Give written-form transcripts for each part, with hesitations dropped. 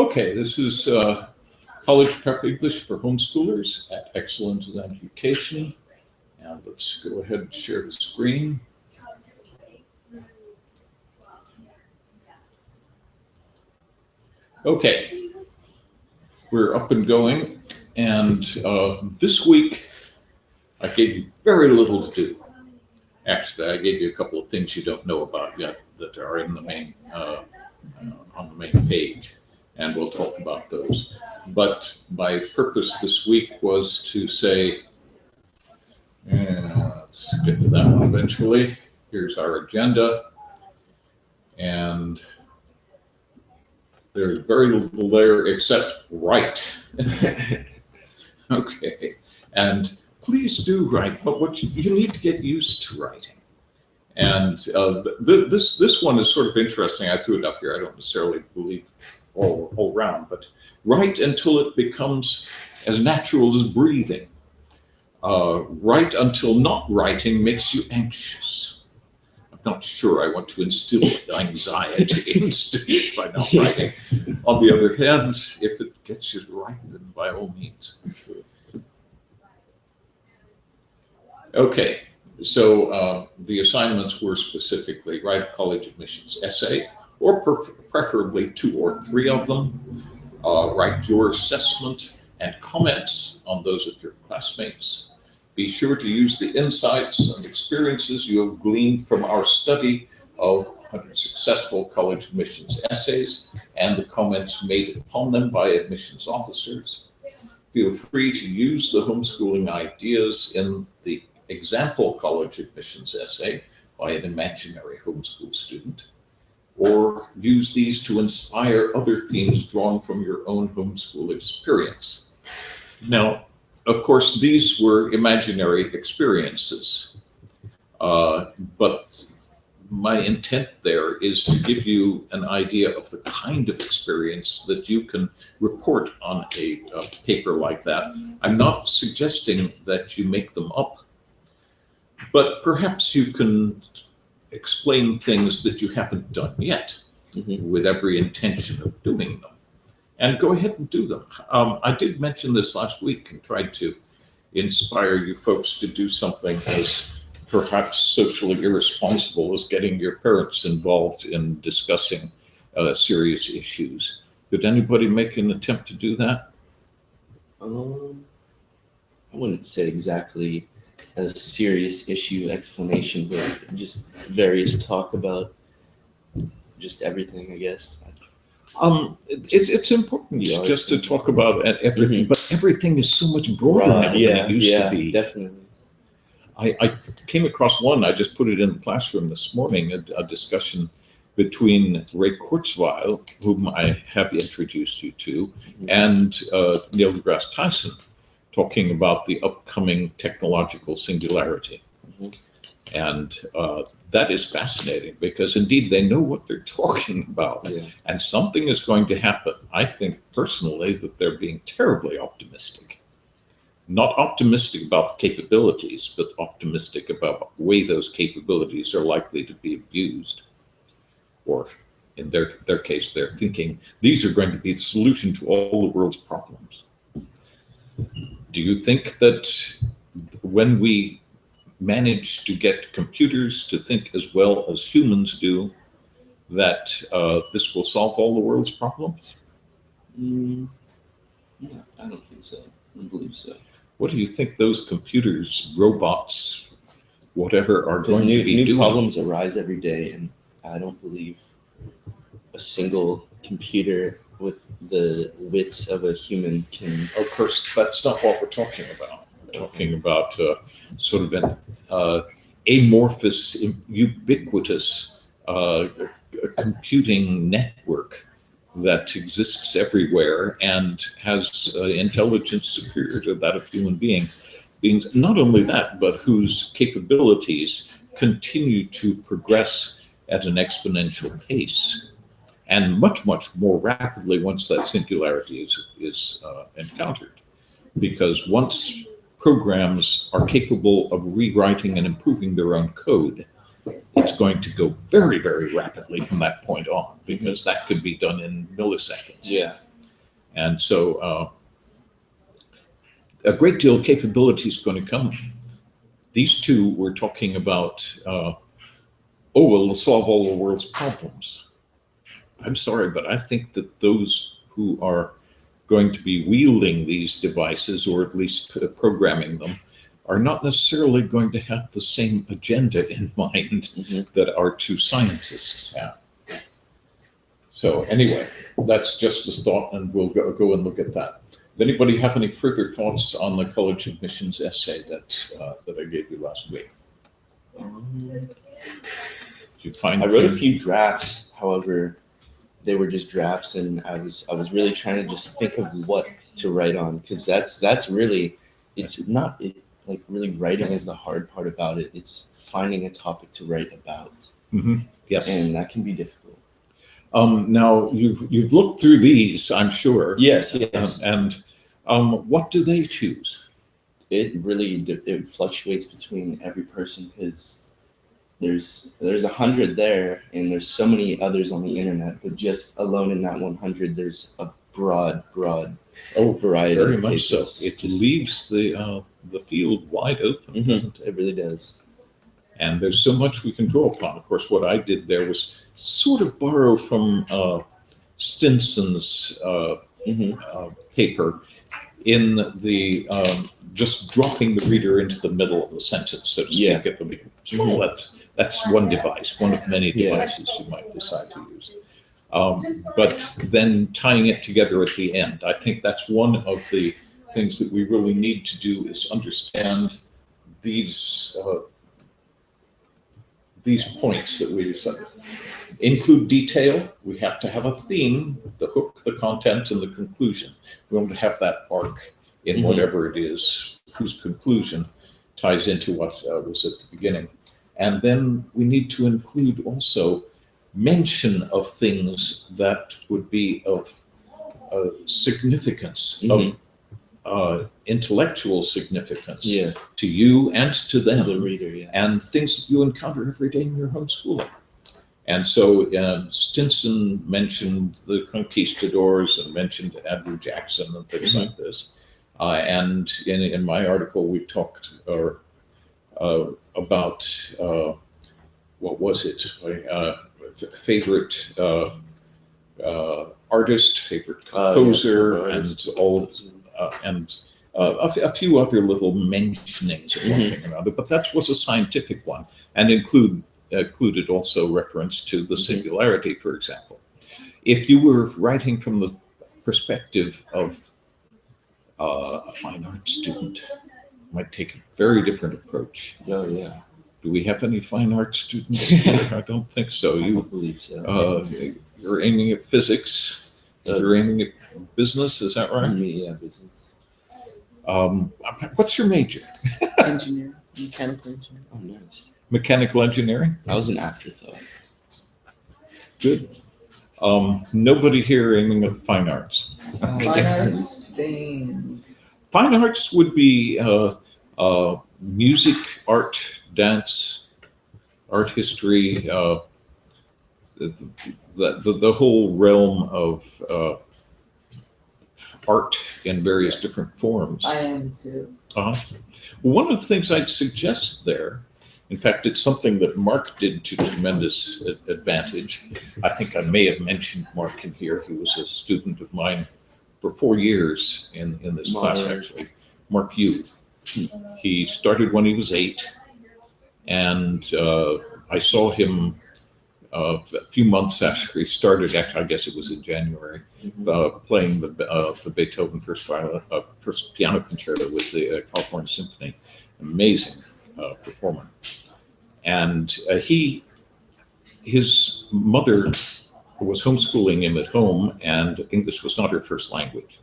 Okay, this is College Prep English for Homeschoolers at Excellence in Education. And let's go ahead and share the screen. Okay, we're up and going. And this week, I gave you very little to do. Actually, I gave you a couple of things you don't know about yet that are in the main on the main page, and we'll talk about those. But my purpose this week was to say, let's get to that one eventually. Here's our agenda, and there's very little there except write. Okay, and please do write, but what you need to get used to writing. And this one is sort of interesting. I threw it up here. I don't necessarily believe all round, but write until it becomes as natural as breathing. Write until not writing makes you anxious. I'm not sure I want to instill anxiety instinct by not writing. On the other hand, if it gets you to write, then by all means. Okay, so the assignments were specifically write a college admissions essay, or preferably 2 or 3 of them. Write your assessment and comments on those of your classmates. Be sure to use the insights and experiences you have gleaned from our study of 100 successful college admissions essays and the comments made upon them by admissions officers. Feel free to use the homeschooling ideas in the example college admissions essay by an imaginary homeschool student, or use these to inspire other themes drawn from your own homeschool experience. Now, of course, these were imaginary experiences, but my intent there is to give you an idea of the kind of experience that you can report on a paper like that. I'm not suggesting that you make them up, but perhaps you can explain things that you haven't done yet, with every intention of doing them. And go ahead and do them. I did mention this last week and tried to inspire you folks to do something as perhaps socially irresponsible as getting your parents involved in discussing serious issues. Did anybody make an attempt to do that? I wouldn't say exactly a serious issue explanation, but just various talk about just everything, I guess. It's important just to talk about everything, but everything is so much broader now than it used to be. Definitely. I came across one, I just put it in the classroom this morning, a discussion between Ray Kurzweil, whom I have introduced you to, and Neil deGrasse Tyson, talking about the upcoming technological singularity. And that is fascinating because indeed they know what they're talking about. And something is going to happen. I think personally that they're being terribly optimistic. Not optimistic about the capabilities, but optimistic about the way those capabilities are likely to be abused. Or in their case, they're thinking these are going to be the solution to all the world's problems. Do you think that when we manage to get computers to think as well as humans do, that this will solve all the world's problems? No, I don't think so. I don't believe so. What do you think those computers, robots, whatever, are going to be doing? New problems arise every day, and I don't believe a single computer with the wits of a human can. Of course, that's not what we're talking about. We're talking about sort of an amorphous, ubiquitous computing network that exists everywhere and has intelligence superior to that of human beings. Not only that, but whose capabilities continue to progress at an exponential pace, and much, much more rapidly once that singularity is encountered. Because once programs are capable of rewriting and improving their own code, it's going to go very, very rapidly from that point on, because that could be done in milliseconds. Yeah. And so a great deal of capability is going to come. These two were talking about, oh, well, let's solve all the world's problems. I'm sorry, but I think that those who are going to be wielding these devices, or at least programming them, are not necessarily going to have the same agenda in mind that our two scientists have. So anyway, that's just a thought, and we'll go and look at that. Does anybody have any further thoughts on the College of Missions essay that I gave you last week? Did you find? I wrote a few drafts, however, they were just drafts, and I was really trying to just think of what to write on, because that's really, it's not like really writing is the hard part about it. It's finding a topic to write about. Yes, and that can be difficult. Now you've looked through these, I'm sure. Yes. And what do they choose? It really fluctuates between every person, because there's 100 there, and there's so many others on the internet. But just alone in that 100, there's a broad variety. Very of much so. papers. It leaves the field wide open, doesn't it? It really does. And there's so much we can draw upon. Of course, what I did there was sort of borrow from Stinson's paper in the just dropping the reader into the middle of the sentence, so to speak, at the beginning. Well, that's one device, one of many devices you might decide to use. But then tying it together at the end. I think that's one of the things that we really need to do, is understand these points that we decided. Include detail. We have to have a theme, the hook, the content, and the conclusion. We want to have that arc in whatever it is, whose conclusion ties into what was at the beginning. And then we need to include also mention of things that would be of significance, of intellectual significance to you and to them, to the reader, and things that you encounter every day in your homeschooling. And so Stinson mentioned the conquistadors and mentioned Andrew Jackson and things like this. And in my article, we talked about, what was it? Favorite artist, favorite composer, and all, and a few other little mentionings of one thing or another. But that was a scientific one, and included also reference to the singularity, for example. If you were writing from the perspective of a fine arts student, might take a very different approach. Oh, yeah. Do we have any fine arts students here? I don't think so. I don't believe so. You're aiming at physics. You're aiming at business. Is that right? Yeah, business. What's your major? Engineer, mechanical engineer. Oh, nice. Mechanical engineering? That was an afterthought. Good. Nobody here aiming at fine arts. Fine arts, Spain. Fine arts would be music, art, dance, art history, the whole realm of art in various different forms. I am too. One of the things I'd suggest there, in fact, it's something that Mark did to tremendous advantage. I think I may have mentioned Mark in here. He was a student of mine for 4 years in this class, actually. Mark Yu. He started when he was 8, and I saw him a few months after he started. Actually, I guess it was in January, playing the Beethoven first piano concerto with the California Symphony. Amazing performer. And his mother was homeschooling him at home, and English was not her first language.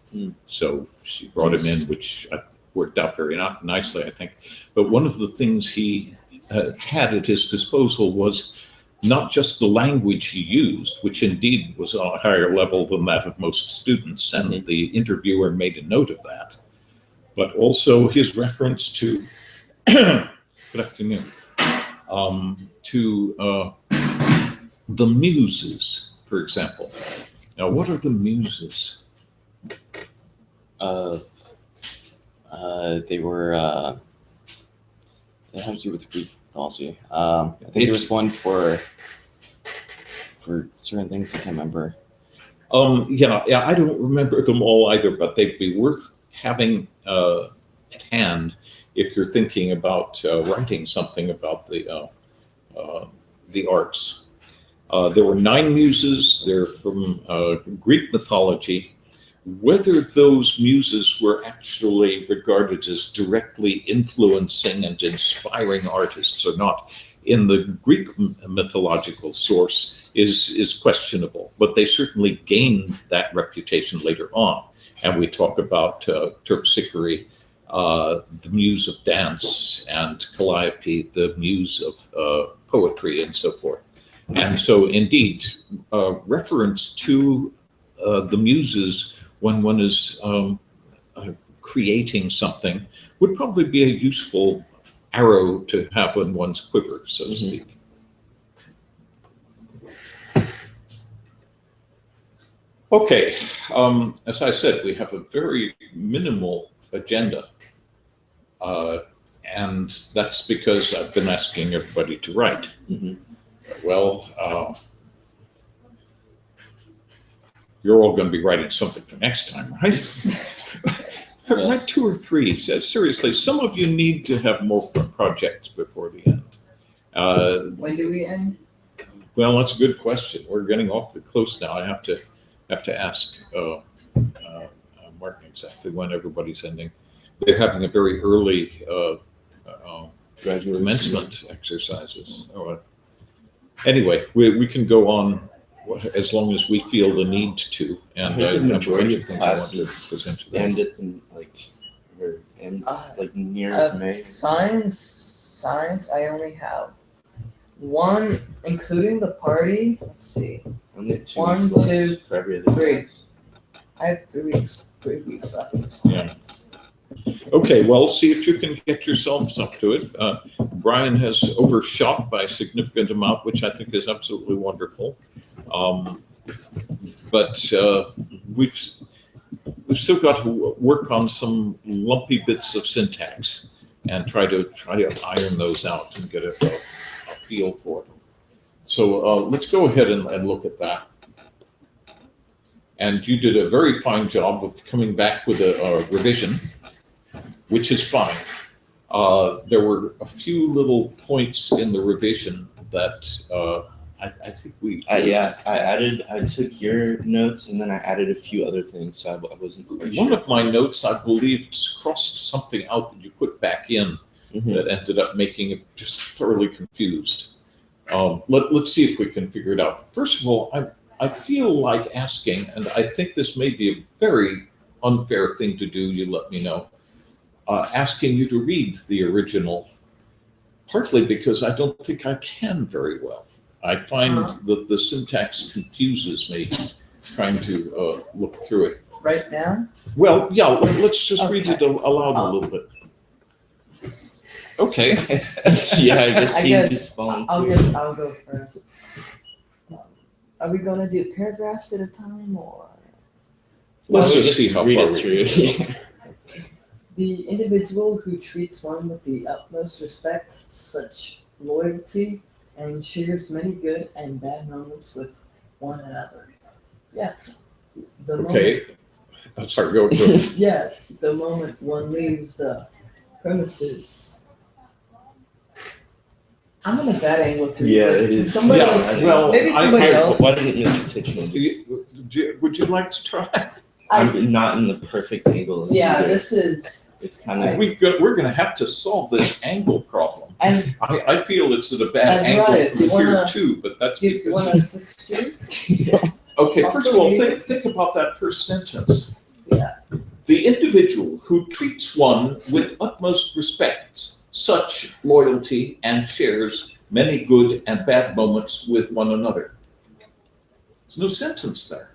So she brought him in, which worked out very nicely, I think. But one of the things he had at his disposal was not just the language he used, which indeed was on a higher level than that of most students, and the interviewer made a note of that, but also his reference to, good afternoon, to the muses, for example. Now, what are the muses? They were it had to do with Greek mythology. I think there was one for certain things. I can't remember. Yeah, I don't remember them all either, but they'd be worth having at hand if you're thinking about writing something about the arts. There were 9 muses. They're from Greek mythology. Whether those muses were actually regarded as directly influencing and inspiring artists or not in the Greek mythological source is questionable, but they certainly gained that reputation later on. And we talk about Terpsichore, the muse of dance, and Calliope, the muse of poetry, and so forth. And so, indeed, reference to the muses when one is creating something would probably be a useful arrow to have in one's quiver, so to speak. Okay, as I said, we have a very minimal agenda, and that's because I've been asking everybody to write. Well, you're all going to be writing something for next time, right? Yes. Write 2 or 3. Seriously, some of you need to have more projects before the end. When do we end? Well, that's a good question. We're getting awfully close now. I have to ask Martin exactly when everybody's ending. They're having a very early commencement exercises. Anyway, we can go on as long as we feel the need to. And I think the majority of things I want to classes present to them. end at near May. Science, I only have 1, including the party. Let's see. Only 2 1, weeks left 2, for every other 3. class. I have 3 weeks left of science. Okay, well, see if you can get yourselves up to it. Brian has overshot by a significant amount, which I think is absolutely wonderful. But we've still got to work on some lumpy bits of syntax and try to iron those out and get a feel for them. So let's go ahead and look at that. And you did a very fine job of coming back with a revision, which is fine. There were a few little points in the revision that I think I took your notes and then I added a few other things, so I wasn't quite sure. One of my notes, I believe, crossed something out that you put back in that ended up making it just thoroughly confused. Let's see if we can figure it out. First of all, I feel like asking, and I think this may be a very unfair thing to do, you let me know, asking you to read the original, partly because I don't think I can very well. I find that the syntax confuses me trying to look through it. Right now? Well, yeah, let's just read it aloud a little bit. Okay. Yeah, I guess he just volunteered. I'll go first. Are we gonna do paragraphs at a time, or? Let's just see how read far it we through. can go. The individual who treats one with the utmost respect, such loyalty, and shares many good and bad moments with one another. Yes. Okay. Sorry, go. Yeah, the moment one leaves the premises. I'm in a bad angle too. Yeah, because it is. Somebody, Yeah, well, maybe somebody else. Why doesn't Mr. Titchman Would you like to try? I'm not in the perfect angle. Yeah, this is. It's kind of. We're going to have to solve this angle problem. And I feel it's at a bad That's angle right. from here too, but that's do you want to switch to? Okay, first of all, Also, think about that first sentence. Yeah. The individual who treats one with utmost respect, such loyalty, and shares many good and bad moments with one another. There's no sentence there.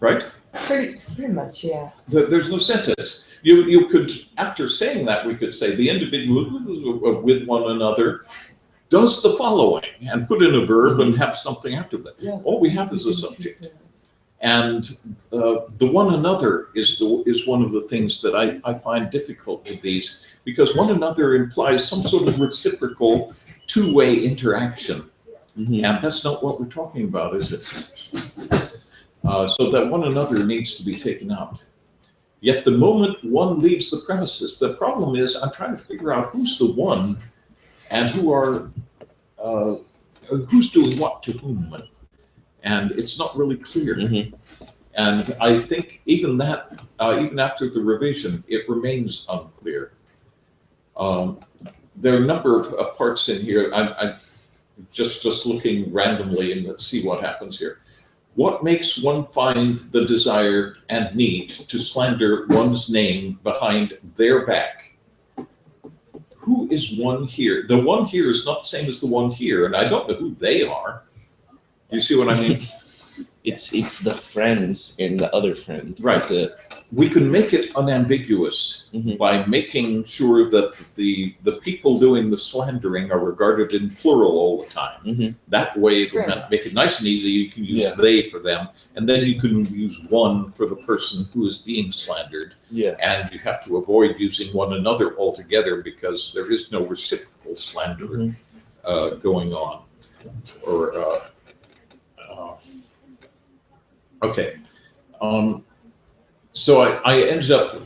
Right? Pretty much, yeah. There's no sentence. You could, after saying that, we could say the individual with one another does the following and put in a verb and have something after that. Yeah. All we have is a subject. And the one another is one of the things that I find difficult with these, because one another implies some sort of reciprocal two-way interaction. Mhm. And that's not what we're talking about, is it? So that one another needs to be taken out. Yet the moment one leaves the premises, the problem is I'm trying to figure out who's the one and who's doing what to whom. And it's not really clear. Mhm. And I think even that, even after the revision, it remains unclear. There are a number of parts in here. I just looking randomly and let's see what happens here. What makes one find the desire and need to slander one's name behind their back? Who is one here? The one here is not the same as the one here, and I don't know who they are. You see what I mean? It's the friends and the other friend. Right. It's the- We can make it unambiguous Mhm. by making sure that the people doing the slandering are regarded in plural all the time. Mhm. That way, it Fair will make it nice and easy. You can use Yeah. they for them, and then you can use one for the person who is being slandered. Yeah. And you have to avoid using one another altogether because there is no reciprocal slander Mhm. going on. Or okay. So I ended up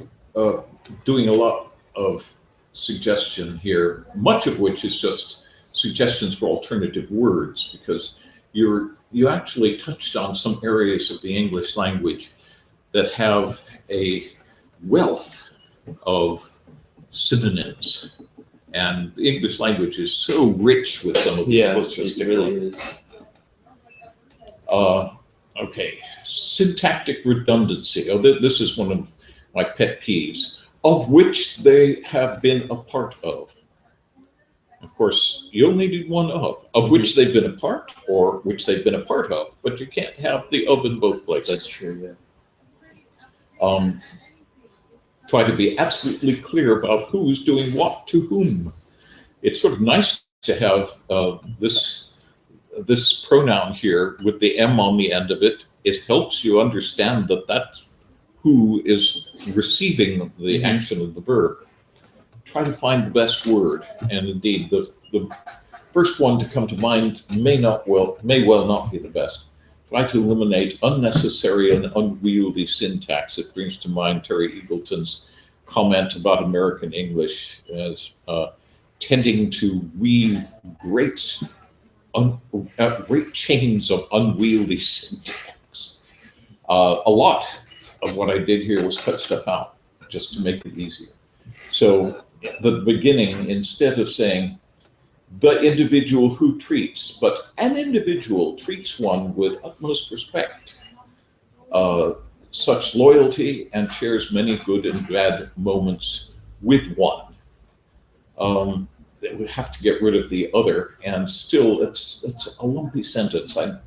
doing a lot of suggestion here, much of which is just suggestions for alternative words, because you actually touched on some areas of the English language that have a wealth of synonyms. And the English language is so rich with some of these. Yeah. Let's just It really is. Okay, syntactic redundancy. Oh, this is one of my pet peeves, of which they have been a part of. Of course, you only need one of which they've been a part, or which they've been a part of, but you can't have the of in both places. That's true. Yeah. Try to be absolutely clear about who's doing what to whom. It's sort of nice to have this pronoun here with the M on the end of it. It helps you understand that that's who is receiving the Mhm. action of the verb. Try to find the best word, and indeed, the first one to come to mind may well not be the best. Try to eliminate unnecessary and unwieldy syntax. It brings to mind Terry Eagleton's comment about American English as tending to weave great chains of unwieldy syntax. A lot of what I did here was cut stuff out just to make it easier. So the beginning, instead of saying the individual who treats, but an individual treats one with utmost respect, such loyalty, and shares many good and bad moments with one. They would have to get rid of the other, and still it's a lumpy sentence. I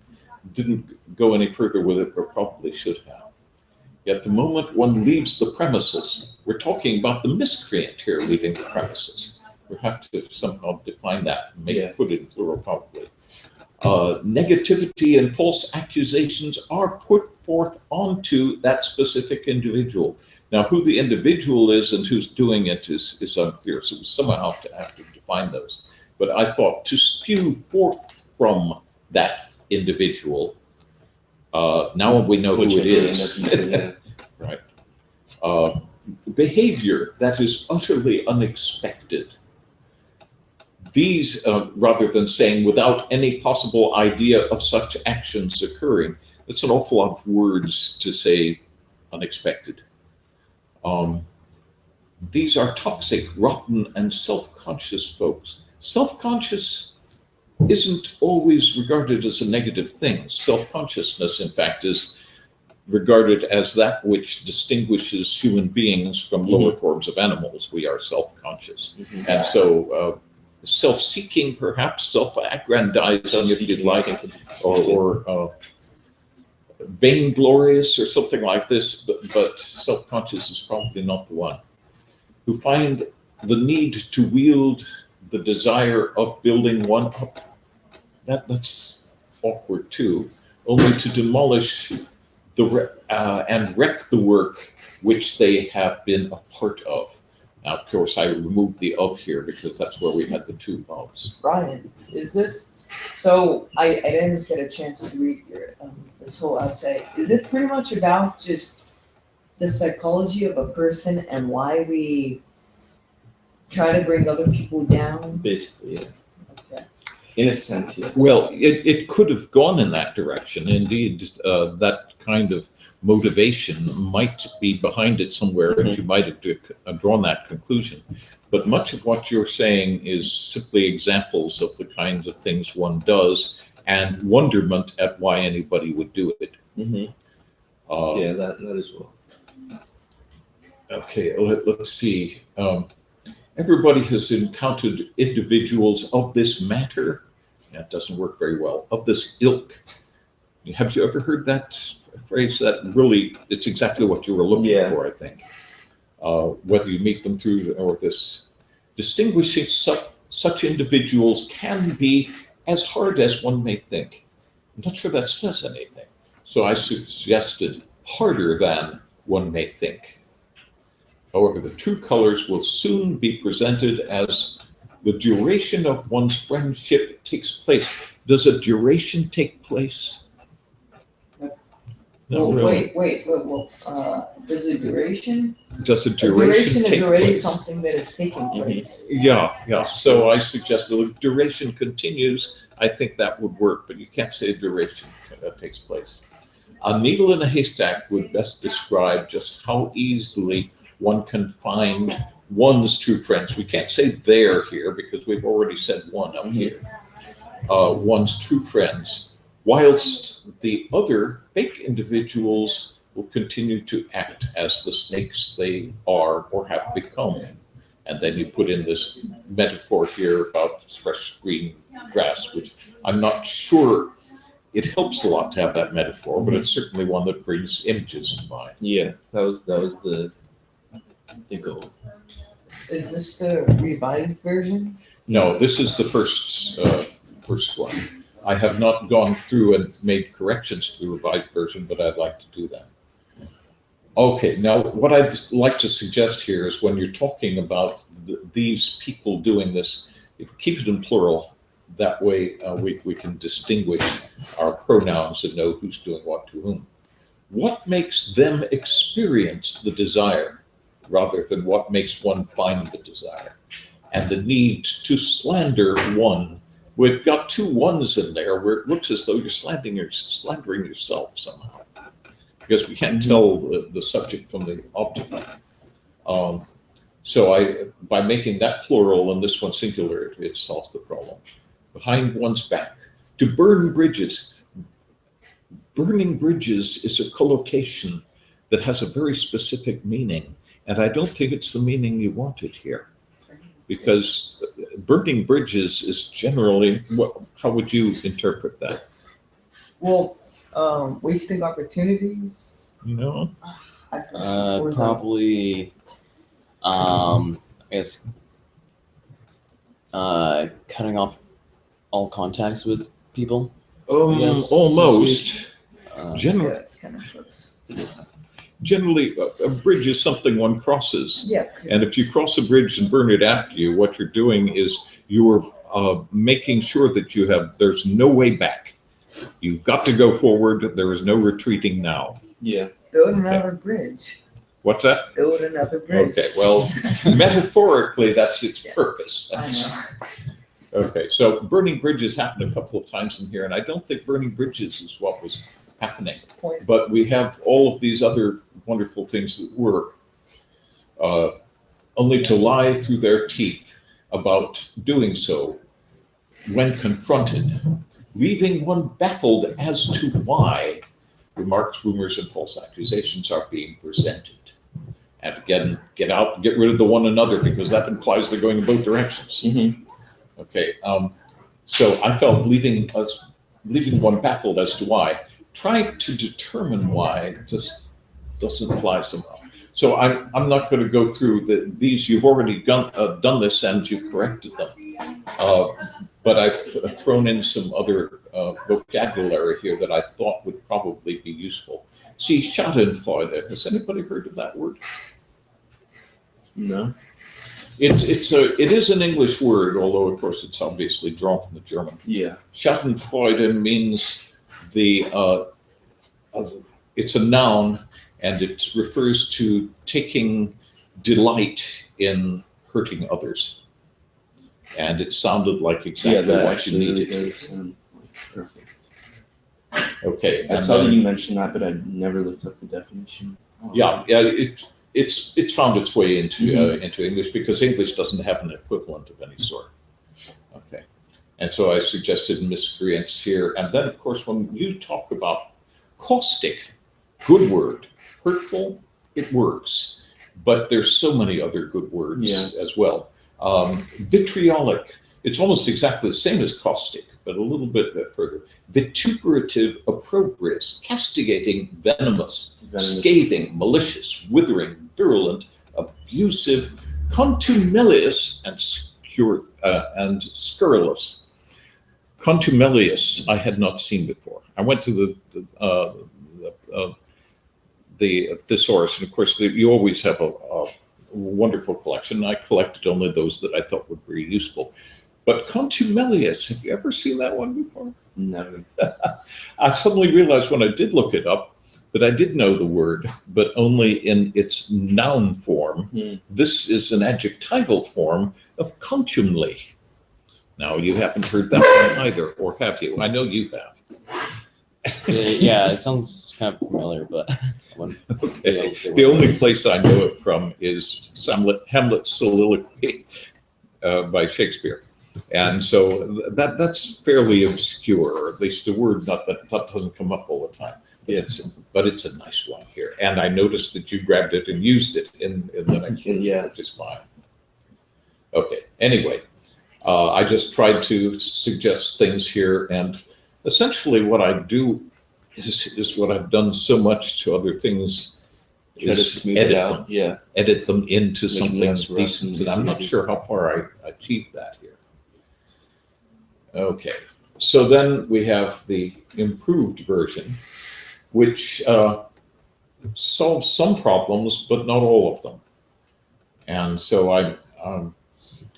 didn't go any further with it, but probably should have. Yet the moment one leaves the premises, we're talking about the miscreant here leaving the premises. We have to somehow define that and put it in plural probably. Negativity and false accusations are put forth onto that specific individual. Now, who the individual is and who's doing it is unclear, so we somehow have to define those. But I thought to spew forth from that individual, now we know Which who it would is. end up using, Right. Behavior that is utterly unexpected. These, rather than saying without any possible idea of such actions occurring, that's an awful lot of words to say unexpected. These are toxic, rotten, and self-conscious folks. Self-conscious isn't always regarded as a negative thing. Self-consciousness, in fact, is regarded as that which distinguishes human beings from lower forms of animals. We are self-conscious. And so self-seeking, perhaps self-aggrandizing, if you'd like, or vainglorious or something like this, but self-conscious is probably not the one. Who find the need to wield the desire of building one up. That's awkward too, only to demolish and wreck the work which they have been a part of. Now, of course, I removed the of here because that's where we had the two ofs. Brian, is this, so I didn't get a chance to read your, this whole essay. Is it pretty much about just the psychology of a person and why we try to bring other people down? Basically, yeah. Okay. In a sense, yes. Well, it could have gone in that direction. Indeed, that kind of motivation might be behind it somewhere, and you might have drawn that conclusion. But much of what you're saying is simply examples of the kinds of things one does and wonderment at why anybody would do it. Yeah, that as well. Okay, let's see. Everybody has encountered individuals of this matter. That doesn't work very well. Of this ilk. Have you ever heard that phrase? That really, it's exactly what you were looking for, I think. Whether you meet them through or this. Distinguishing such individuals can be as hard as one may think. I'm not sure that says anything. So I suggested harder than one may think. However, the true colors will soon be presented as the duration of one's friendship takes place. Does a duration take place? No, really. Wait, does a duration? Does a A duration duration take is already place? something that is taking place. Yeah. So I suggest the duration continues. I think that would work, but you can't say a duration takes place. A needle in a haystack would best describe just how easily one can find one's true friends. We can't say their here because we've already said one up here. One's true friends, whilst the other fake individuals will continue to act as the snakes they are or have become. And then you put in this metaphor here about fresh green grass, which I'm not sure it helps a lot to have that metaphor, but it's certainly one that brings images to mind. Yeah, that was the goal. Is this the revised version? No, this is the first one. I have not gone through and made corrections to the revised version, but I'd like to do that. Okay, now what I'd like to suggest here is when you're talking about these people doing this, if we keep it in plural, that way we can distinguish our pronouns and know who's doing what to whom. What makes them experience the desire rather than what makes one find the desire? And the need to slander one. We've got two ones in there where it looks as though you're slandering yourself somehow, because we can't tell the subject from the object. So by making that plural and this one singular, it solves the problem. Behind one's back. To burn bridges. Burning bridges is a collocation that has a very specific meaning, and I don't think it's the meaning you wanted here. Because burning bridges is generally, how would you interpret that? Well, wasting opportunities. You know? Probably, I guess, cutting off all contacts with people. Yes, so almost. Yeah, it's kind of close. Generally, a bridge is something one crosses. Yeah. And if you cross a bridge and burn it after you, what you're doing is you're making sure that there's no way back. You've got to go forward. There is no retreating now. Yeah. Build another bridge. What's that? Build another bridge. Okay, well, metaphorically, that's its purpose. I know. Okay, so burning bridges happened a couple of times in here, and I don't think burning bridges is what was happening. Point. But we have all of these other wonderful things that work, only to lie through their teeth about doing so when confronted, leaving one baffled as to why remarks, rumors, and false accusations are being presented. And again, get rid of the one another, because that implies they're going in both directions. Okay, so I felt leaving one baffled as to why. Try to determine why just doesn't apply somehow. So I'm not going to go through these. You've already done this and you've corrected them. But I've thrown in some other vocabulary here that I thought would probably be useful. See, Schadenfreude. Has anybody heard of that word? No. It is an English word, although of course it's obviously drawn from the German. Yeah. Schadenfreude means it's a noun, and it refers to taking delight in hurting others. And it sounded like exactly that what you actually really needed. does sound like perfect. Okay. I saw that you mentioned that, but I never looked up the definition. Yeah, it's found its way into English because English doesn't have an equivalent of any sort. Okay, and so I suggested miscreants here, and then of course when you talk about caustic, good word, hurtful, it works, but there's so many other good words as well. Vitriolic, it's almost exactly the same as caustic, but a little bit further. Vituperative, opprobrious, castigating, venomous, scathing, malicious, withering, virulent, abusive, contumelious, and scurrilous. Contumelious, I had not seen before. I went to the thesaurus, and of course, you always have a wonderful collection. I collected only those that I thought would be useful. But contumelious, have you ever seen that one before? Never. I suddenly realized when I did look it up that I did know the word, but only in its noun form. This is an adjectival form of contumely. Now, you haven't heard that one either, or have you? I know you have. Yeah, it sounds kind of familiar, but okay. The only place I know it from is Hamlet's soliloquy by Shakespeare. And so that's fairly obscure, or at least a word that doesn't come up all the time. But it's a nice one here. And I noticed that you grabbed it and used it in the next one, which is fine. Okay, anyway, I just tried to suggest things here, and essentially what I do is what I've done so much to other things, is edit them into something decent, and I'm not sure how far I achieved that here. Okay, so then we have the improved version, which solves some problems, but not all of them. And so I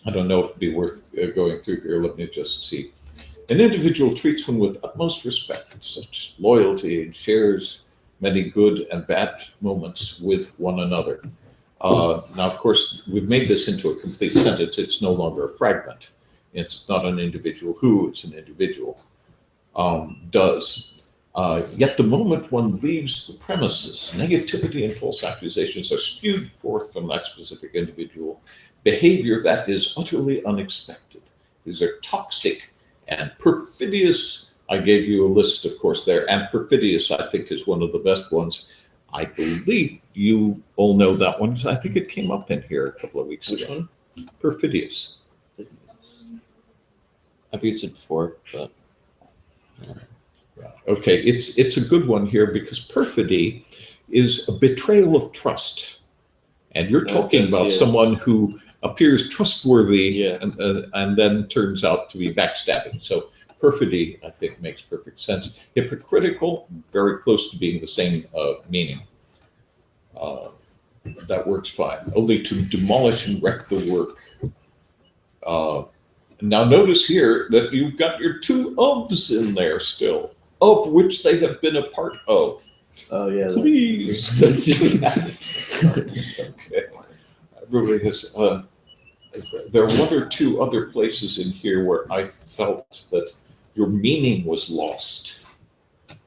don't know if it'd be worth going through here. Let me just see. An individual treats one with utmost respect, such loyalty, and shares many good and bad moments with one another. Now, of course, we've made this into a complete sentence. It's no longer a fragment. It's not an individual who, it's an individual does. Yet the moment one leaves the premises, negativity and false accusations are spewed forth from that specific individual. Behavior that is utterly unexpected. These are toxic and perfidious. I gave you a list, of course, there. And perfidious, I think, is one of the best ones. I believe you all know that one. I think it came up in here a couple of weeks ago. Which one? Perfidious. I've used it before, but okay, it's a good one here because perfidy is a betrayal of trust, and you're talking about someone who appears trustworthy and then turns out to be backstabbing. So perfidy, I think, makes perfect sense. Hypocritical, very close to being the same meaning. That works fine. Only to demolish and wreck the work. Now notice here that you've got your two ofs in there still, of which they have been a part of. Oh yeah. Please do that. Okay. Everybody has. There are one or two other places in here where I felt that your meaning was lost.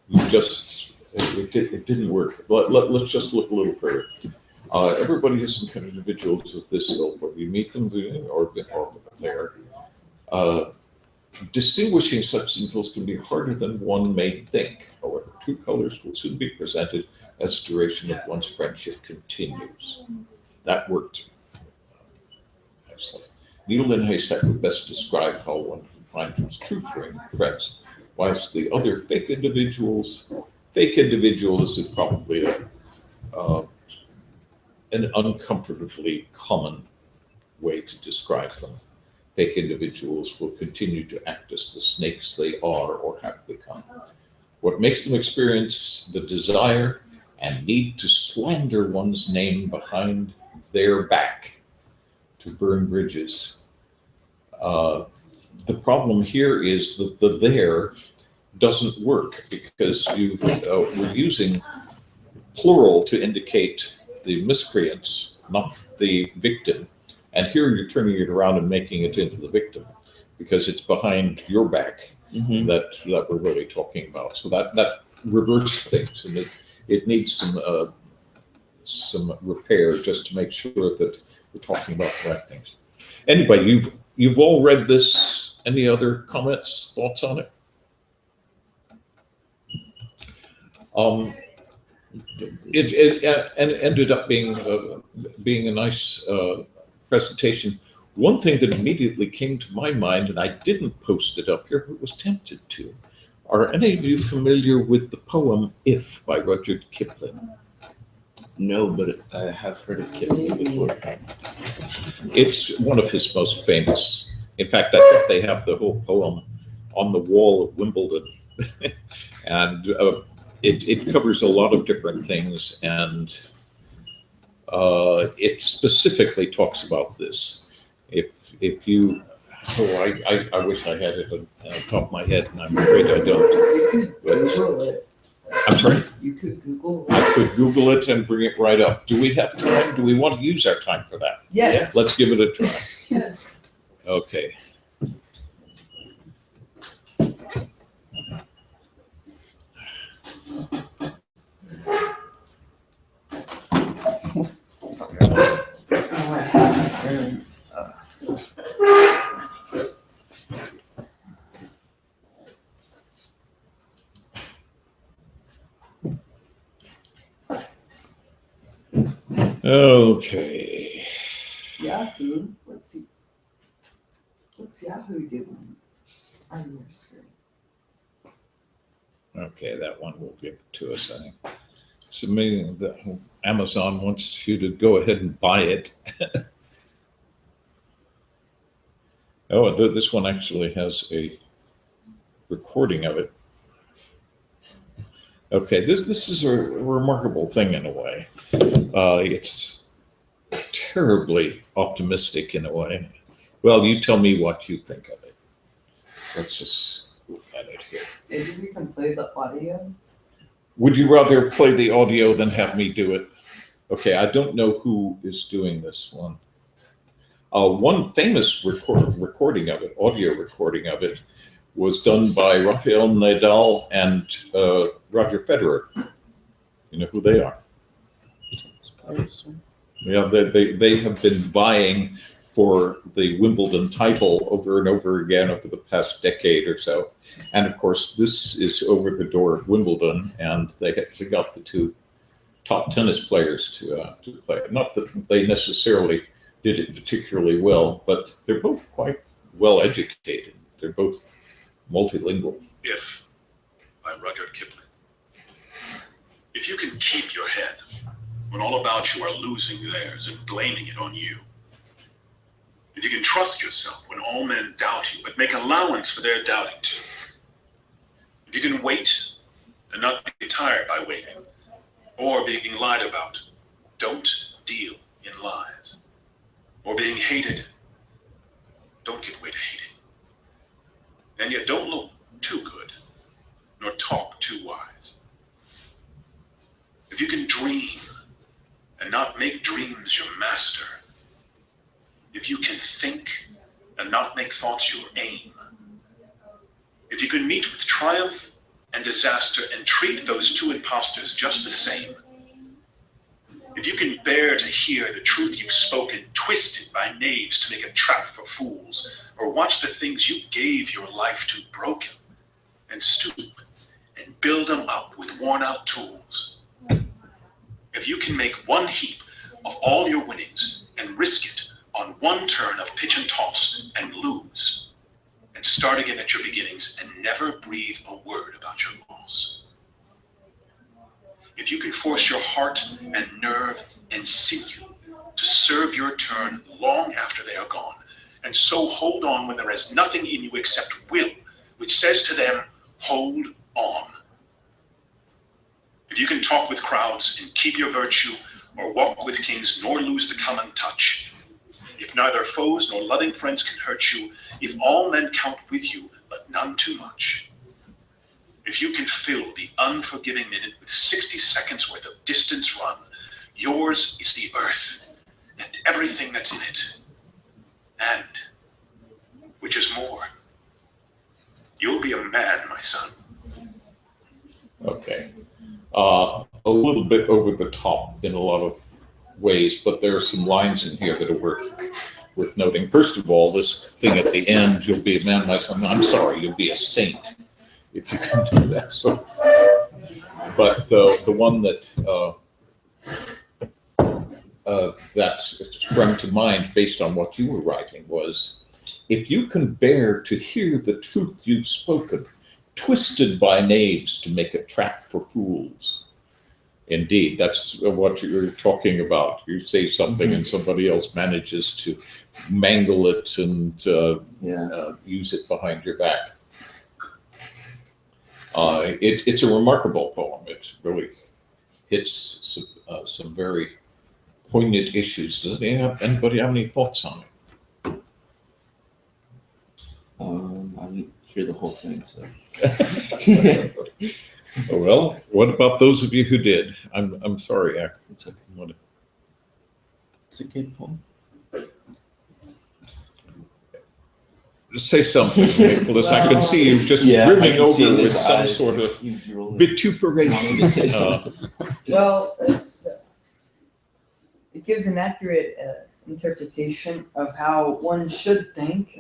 You just it didn't work. Let's just look a little further. Everybody has some kind of individuals of this ilk, whether you meet them or there. Distinguishing such individuals can be harder than one may think. However, true colors will soon be presented as the duration of one's friendship continues. That worked. Excellent. Needle in haystack would best describe how one can find one's true friends, whilst the other fake individuals is probably an uncomfortably common way to describe them. Fake individuals will continue to act as the snakes they are or have become. What makes them experience the desire and need to slander one's name behind their back, to burn bridges. The problem here is that the there doesn't work because we're using plural to indicate the miscreants, not the victim. And here you're turning it around and making it into the victim because it's behind your back that we're really talking about. So that reverses things, and it needs some repair just to make sure that we're talking about the right things. Anyway, you've all read this. Any other comments, thoughts on it? It ended up being a nice presentation. One thing that immediately came to my mind, and I didn't post it up here, but was tempted to. Are any of you familiar with the poem "If" by Rudyard Kipling? No, but I have heard of Kipling before. It's one of his most famous. In fact, I think they have the whole poem on the wall of Wimbledon. And it covers a lot of different things, and it specifically talks about this. If you, I wish I had it on the top of my head, and I'm afraid I don't. You could Google it. I'm sorry? You could Google it. I could Google it and bring it right up. Do we have time? Do we want to use our time for that? Yes. Let's give it a try. Yes. Okay. Oh, it hasn't really. Okay. Yahoo. What's Yahoo doing on your screen? Okay, that one will give it to us, I think. It's amazing that Amazon wants you to go ahead and buy it. Oh, this one actually has a recording of it. Okay, this is a remarkable thing in a way. It's terribly optimistic in a way. Well, you tell me what you think of it. Let's just look at it here. Maybe we can play the audio. Would you rather play the audio than have me do it? Okay, I don't know who is doing this one. One famous recording of it, audio recording of it, was done by Rafael Nadal and Roger Federer. You know who they are? Yeah, they have been vying for the Wimbledon title over and over again over the past decade or so. And of course, this is over the door of Wimbledon, and they got the two top tennis players to play. Not that they necessarily did it particularly well, but they're both quite well educated. They're both multilingual. If, by Rudyard Kipling. If you can keep your head when all about you are losing theirs and blaming it on you. If you can trust yourself when all men doubt you, but make allowance for their doubting too. If you can wait and not be tired by waiting or being lied about, don't deal in lies. Or being hated, don't give way to hating. And yet don't look too good, nor talk too wise. If you can dream and not make dreams your master, if you can think and not make thoughts your aim, if you can meet with triumph and disaster and treat those two impostors just the same, if you can bear to hear the truth you've spoken twisted by knaves to make a trap for fools, or watch the things you gave your life to broken, and stoop and build them up with worn-out tools. If you can make one heap of all your winnings and risk it on one turn of pitch and toss and lose, and start again at your beginnings and never breathe a word about your loss. If you can force your heart and nerve and sinew serve your turn long after they are gone, and so hold on when there is nothing in you except will, which says to them, hold on. If you can talk with crowds and keep your virtue, or walk with kings nor lose the common touch, if neither foes nor loving friends can hurt you, if all men count with you, but none too much, if you can fill the unforgiving minute with 60 seconds worth of distance run, yours is the earth and everything that's in it. And, which is more, you'll be a man, my son. Okay. A little bit over the top in a lot of ways, but there are some lines in here that are worth noting. First of all, this thing at the end, you'll be a man, my son. I'm sorry, you'll be a saint if you can do that. So, but the one that sprung to mind based on what you were writing was, if you can bear to hear the truth you've spoken, twisted by knaves to make a trap for fools. Indeed, that's what you're talking about. You say something and somebody else manages to mangle it and use it behind your back. It's a remarkable poem. It really hits some very poignant issues. Does anybody have any thoughts on it? I didn't hear the whole thing, so. Well, what about those of you who did? I'm sorry. It's okay. It's a good poem. Say something, Nicholas. I can see you just brimming over with some sort of vituperation. Well, it gives an accurate interpretation of how one should think.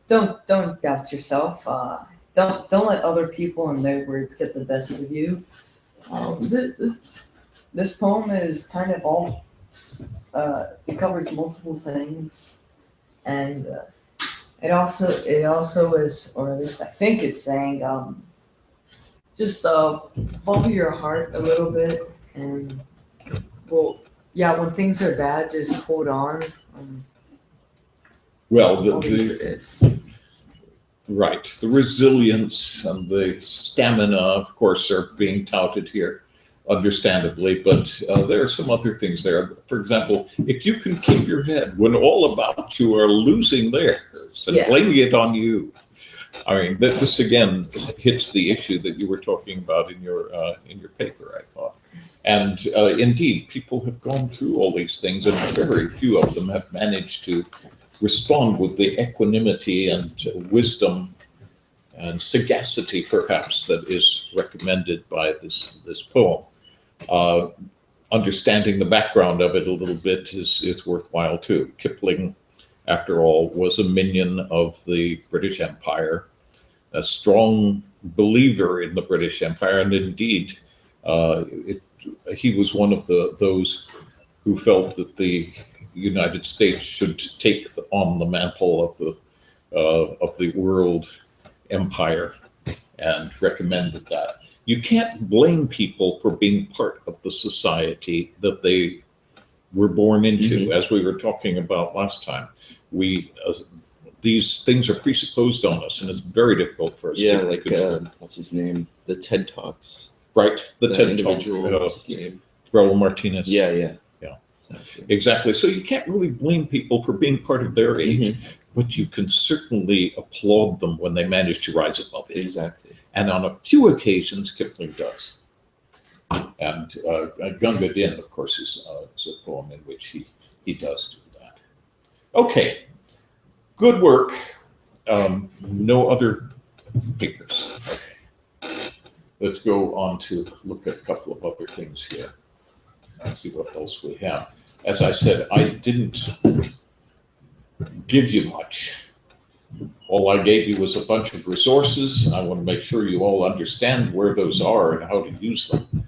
Don't doubt yourself. Don't let other people and their words get the best of you. This poem is kind of all. It covers multiple things, and it also is, or at least I think it's saying, just follow your heart a little bit, and when things are bad, just hold on. Well, Right. The resilience and the stamina, of course, are being touted here, understandably, but there are some other things there. For example, if you can keep your head when all about you are losing theirs and blaming it on you. I mean, this again hits the issue that you were talking about in your paper, I thought. And indeed, people have gone through all these things, and very few of them have managed to respond with the equanimity and wisdom and sagacity, perhaps, that is recommended by this poem. Understanding the background of it a little bit is worthwhile too. Kipling, after all, was a minion of the British Empire, a strong believer in the British Empire, and indeed, he was one of those who felt that the United States should take on the mantle of the world empire, and recommended that. You can't blame people for being part of the society that they were born into, as we were talking about last time. These things are presupposed on us, and it's very difficult for us to consider. What's his name? The TED Talks. Right, the TED individual. Talk. What's his name? Raul Martinez. Yeah. Exactly. So you can't really blame people for being part of their age, but you can certainly applaud them when they manage to rise above it. Exactly. And on a few occasions, Kipling does. And Gunga Din, of course, is a poem in which he does do that. Okay, good work. No other papers. Okay. Let's go on to look at a couple of other things here. See what else we have. As I said, I didn't give you much. All I gave you was a bunch of resources. I want to make sure you all understand where those are and how to use them.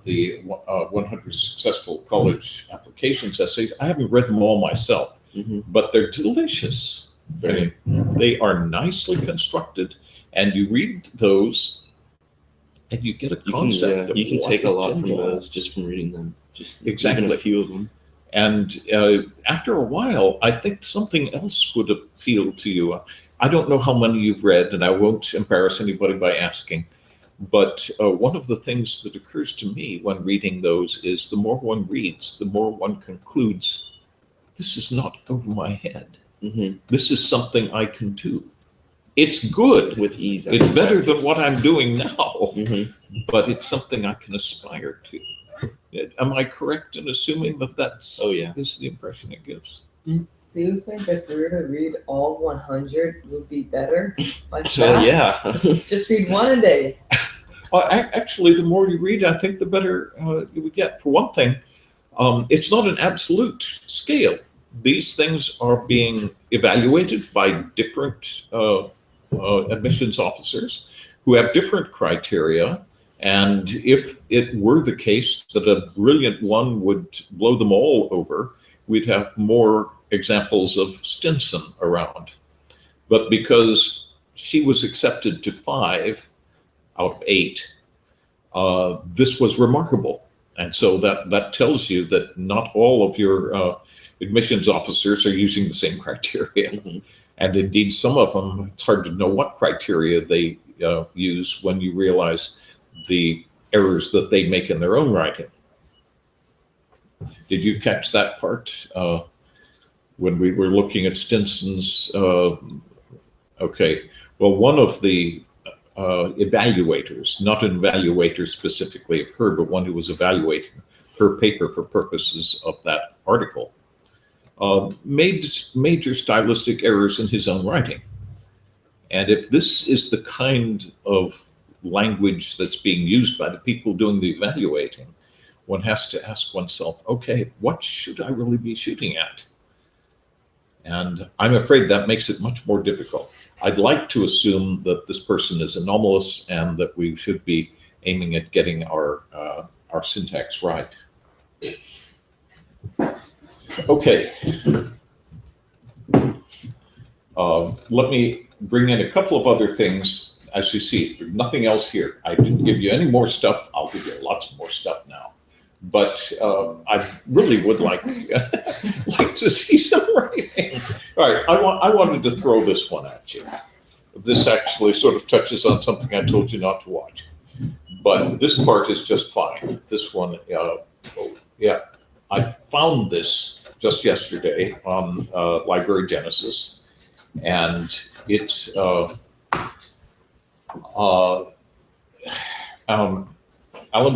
The 100 Successful College Applications essays, I haven't read them all myself, but they're delicious. They are nicely constructed, and you read those and you get a concept. You can take a lot from those just from reading them. Just exactly even a few of them. And after a while, I think something else would appeal to you. I don't know how many you've read, and I won't embarrass anybody by asking. But one of the things that occurs to me when reading those is the more one reads, the more one concludes, this is not over my head. Mm-hmm. This is something I can do. It's good. With ease. It's better than what I'm doing now, Mm-hmm. but it's something I can aspire to. Am I correct in assuming that that's Oh yeah. is the impression it gives? Do you think if we were to read all 100 would be better? Like So that? yeah. Just read one a day. Well, actually, the more you read, I think the better you would get. For one thing, it's not an absolute scale. These things are being evaluated by different admissions officers who have different criteria. And if it were the case that a brilliant one would blow them all over, we'd have more examples of Stinson around. But because she was accepted to 5 out of 8, this was remarkable. And so that tells you that not all of your admissions officers are using the same criteria. Mm-hmm. And indeed, some of them, it's hard to know what criteria they use when you realize the errors that they make in their own writing. Did you catch that part when we were looking at Stinson's? Okay, well, one of the evaluators, not an evaluator specifically of her, but one who was evaluating her paper for purposes of that article, made major stylistic errors in his own writing. And if this is the kind of language that's being used by the people doing the evaluating, one has to ask oneself, okay, what should I really be shooting at? And I'm afraid that makes it much more difficult. I'd like to assume that this person is anomalous and that we should be aiming at getting our syntax right. Okay. Let me bring in a couple of other things. As you see, there's nothing else here. I didn't give you any more stuff. I'll give you lots more stuff now. But I really would like to see some writing. All right, I wanted to throw this one at you. This actually sort of touches on something I told you not to watch. But this part is just fine. This one, yeah, I found this just yesterday on Library Genesis, and it's Alan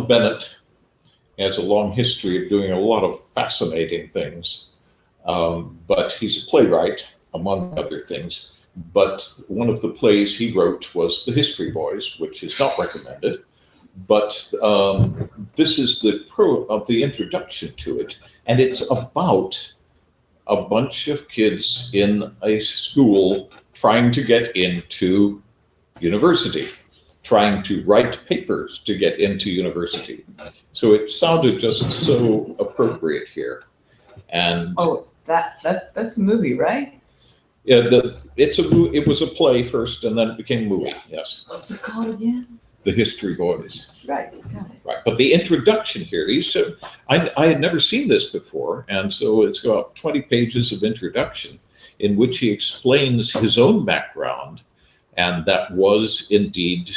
Bennett has a long history of doing a lot of fascinating things, but he's a playwright, among other things. But one of the plays he wrote was The History Boys, which is not recommended. But this is the introduction to it, and it's about a bunch of kids in a school trying to get into university, trying to write papers to get into university. So it sounded just so appropriate here. And Oh, that's a movie, right? yeah, it was a play first, and then it became a movie. Yes, What's it called again? The History Boys. Right, got it. Right, but the introduction here, I had never seen this before, and so it's got 20 pages of introduction in which he explains his own background, and that was indeed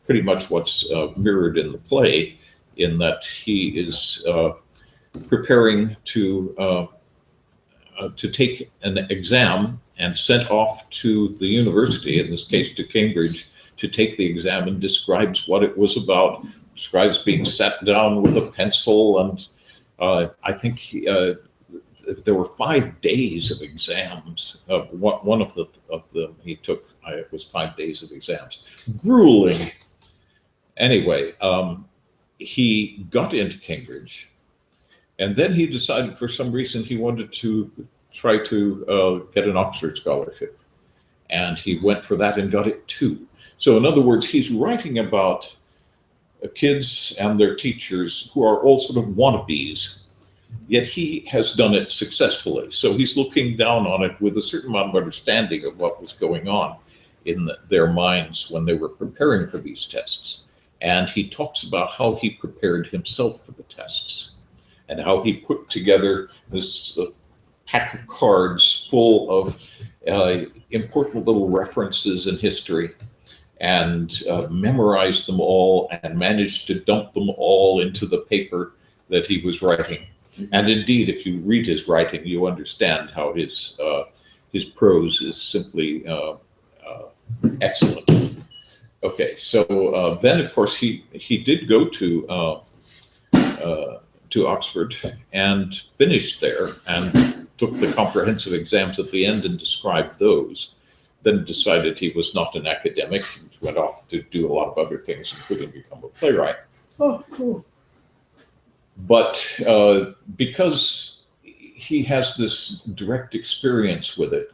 pretty much what's mirrored in the play, in that he is preparing to take an exam and sent off to the university, in this case to Cambridge, to take the exam, and describes what it was about, describes being sat down with a pencil, and I think there were 5 days of exams. One of the he took, it was 5 days of exams. Grueling. Anyway, he got into Cambridge, and then he decided for some reason he wanted to try to get an Oxford scholarship. And he went for that and got it too. So in other words, he's writing about kids and their teachers who are all sort of wannabes, yet he has done it successfully. So he's looking down on it with a certain amount of understanding of what was going on in their minds when they were preparing for these tests. And he talks about how he prepared himself for the tests. and how he put together this pack of cards full of important little references in history, and memorized them all and managed to dump them all into the paper that he was writing. And indeed, if you read his writing, you understand how his prose is simply excellent. Okay, so then of course he did go to Oxford and finished there and took the comprehensive exams at the end and described those. Then decided he was not an academic, went off to do a lot of other things, including become a playwright. Oh, cool. But because he has this direct experience with it,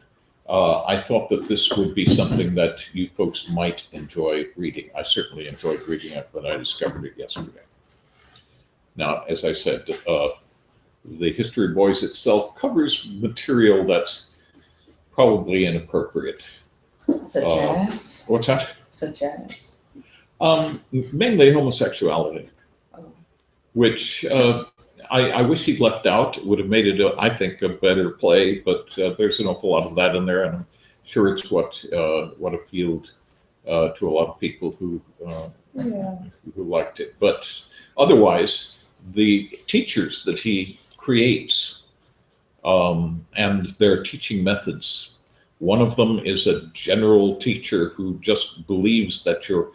I thought that this would be something that you folks might enjoy reading. I certainly enjoyed reading it when I discovered it yesterday. Now, as I said, the History Boys itself covers material that's probably inappropriate. Such as? What's that? Such as? Mainly homosexuality, Oh. which I wish he'd left out. It would have made it, I think, a better play, but there's an awful lot of that in there, and I'm sure it's what appealed to a lot of people who liked it. But otherwise, the teachers that he creates and their teaching methods. One of them is a general teacher who just believes that your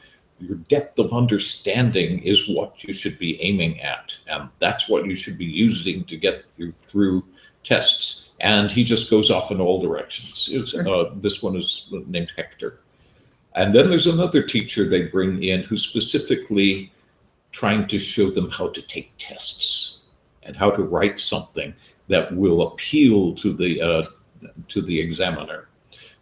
depth of understanding is what you should be aiming at, and that's what you should be using to get you through tests. And he just goes off in all directions. This one is named Hector. And then there's another teacher they bring in who's specifically trying to show them how to take tests and how to write something that will appeal to the examiner.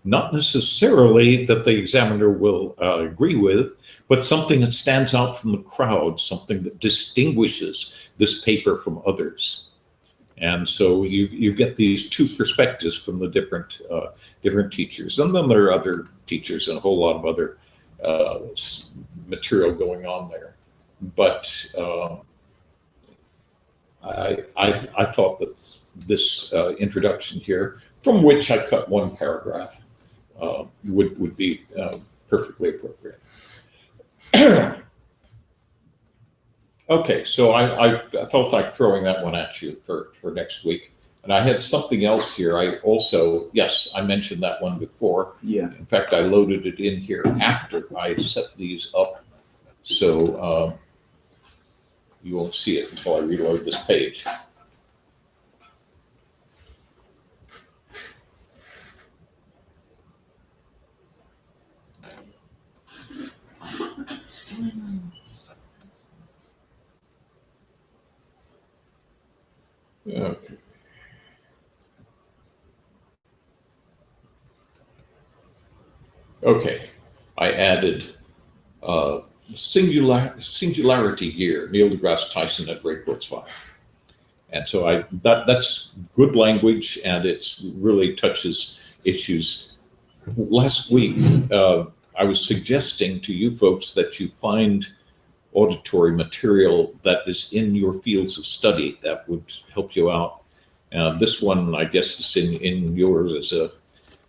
Not necessarily that the examiner will agree with, but something that stands out from the crowd, something that distinguishes this paper from others. And so you get these two perspectives from the different teachers. And then there are other teachers and a whole lot of other material going on there. But I thought that this introduction here, from which I cut one paragraph, would be perfectly appropriate. Okay, so I felt like throwing that one at you for next week. And I had something else here. I mentioned that one before. Yeah. In fact, I loaded it in here after I set these up. So you won't see it until I reload this page. Okay. Okay, I added singularity year, Neil deGrasse Tyson at Ray Kurzweil. And so that's good language, and it really touches issues. Last week, I was suggesting to you folks that you find auditory material that is in your fields of study that would help you out. This one, I guess, is in yours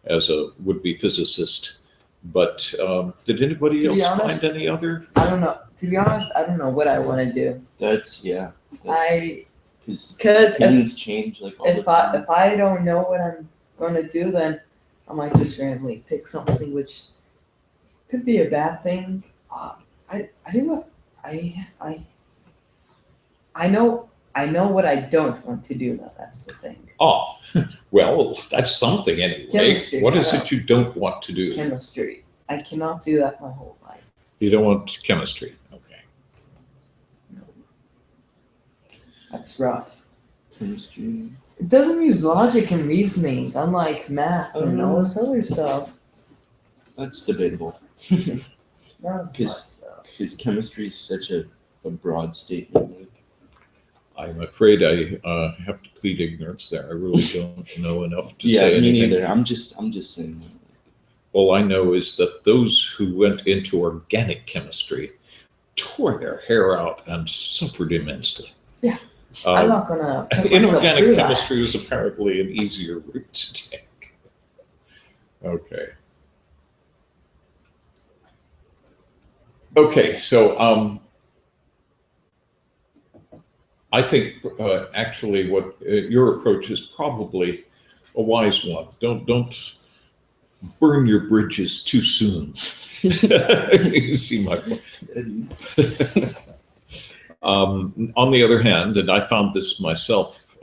as a would-be physicist. But did anybody else find any other? I don't know. To be honest, I don't know what I want to do. Because opinions change like all the time. If I don't know what I'm going to do, then I might just randomly pick something, which could be a bad thing. I know what I don't want to do, though. That's the thing. Oh, well, that's something anyway. Chemistry. What is it you don't want to do? Chemistry. I cannot do that my whole life. You don't want chemistry. Okay. No. That's rough. Chemistry. It doesn't use logic and reasoning, unlike math and all this other stuff. That's debatable. Because chemistry is such a broad statement. I'm afraid I have to plead ignorance there. I really don't know enough to say anything. Me neither. I'm just saying that. All I know is that those who went into organic chemistry tore their hair out and suffered immensely. Yeah. I'm not gonna put myself Inorganic through that. chemistry is apparently an easier route to take. Okay. Okay, so I think actually what your approach is probably a wise one. Don't burn your bridges too soon. You see my point. On the other hand, and I found this myself,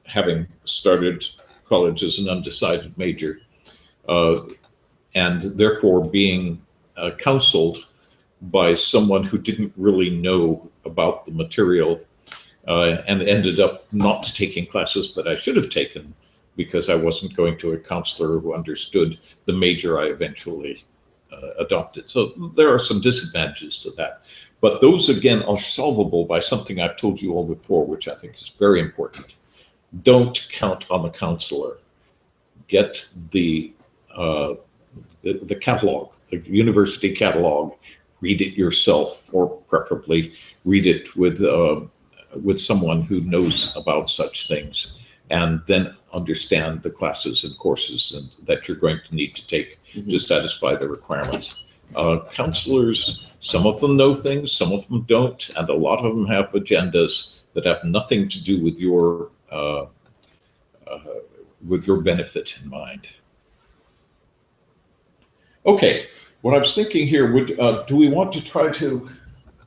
having started college as an undecided major, and therefore being counseled by someone who didn't really know about the material, and ended up not taking classes that I should have taken because I wasn't going to a counselor who understood the major I eventually adopted. So there are some disadvantages to that. But those, again, are solvable by something I've told you all before, which I think is very important. Don't count on the counselor. Get the catalog, the university catalog. Read it yourself, or preferably read it with someone who knows about such things, and then understand the classes and courses that you're going to need to take to satisfy the requirements. Counselors, some of them know things, some of them don't, and a lot of them have agendas that have nothing to do with your benefit in mind. Okay, what I was thinking here, do we want to try to,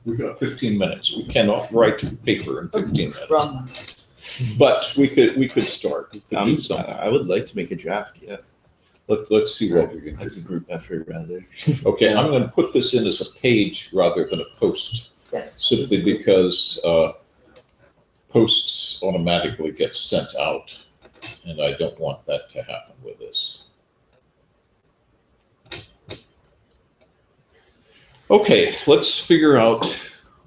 we've got 15 minutes. We cannot write paper in 15 minutes. Crumbs. But we could start. We could do something. I would like to make a draft, yeah. Let's see what we can do. As a group effort, rather. Okay, I'm going to put this in as a page rather than a post, Yes. simply because posts automatically get sent out, and I don't want that to happen with this. Okay, let's figure out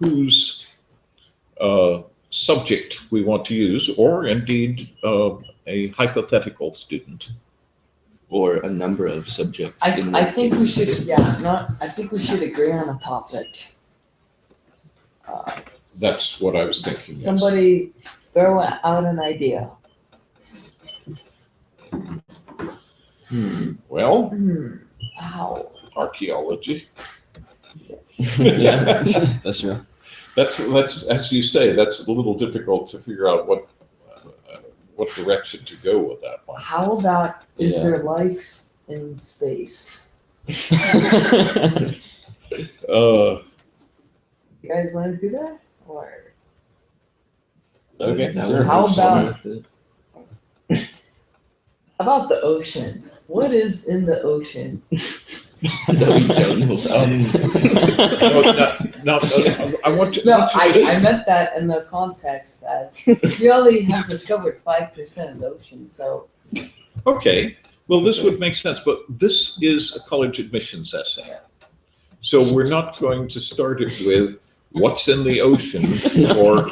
whose subject we want to use, or indeed a hypothetical student. Or a number of subjects. I think we should, I think we should agree on a topic. That's what I was thinking. Yes. Somebody throw out an idea. Well, Wow. archaeology. Yeah, that's true. That's as you say. That's a little difficult to figure out what direction to go with that one. How about, is Yeah. there life in space? You guys want to do that? Or Okay. How about the ocean? What is in the ocean? I want to. No, I meant that in the context as we only have discovered 5% of the ocean, so. Okay, well, this would make sense, but this is a college admissions essay. Yeah. So we're not going to start it with what's in the ocean or